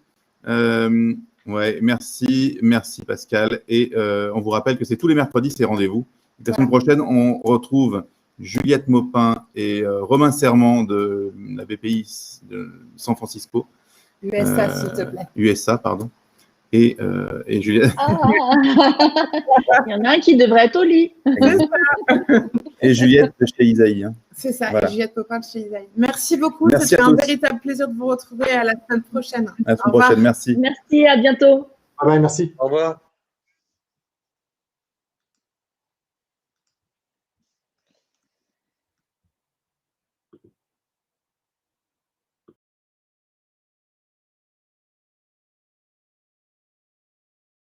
Merci Pascal. Et on vous rappelle que c'est tous les mercredis, ces rendez-vous. La semaine prochaine, on retrouve Juliette Maupin et Romain Serment de la BPI de San Francisco. USA, s'il te plaît. USA, pardon. et Juliette. Ah. Il y en a un qui devrait être au lit. Et Juliette de chez Isaïe. Hein. C'est ça, Voilà. et Juliette Popin de chez Isaïe. Merci beaucoup, Merci c'était à un tous. véritable plaisir de vous retrouver à la semaine prochaine. À la Au semaine revoir. prochaine, merci. Merci, à bientôt. Bye bye, merci. Au revoir.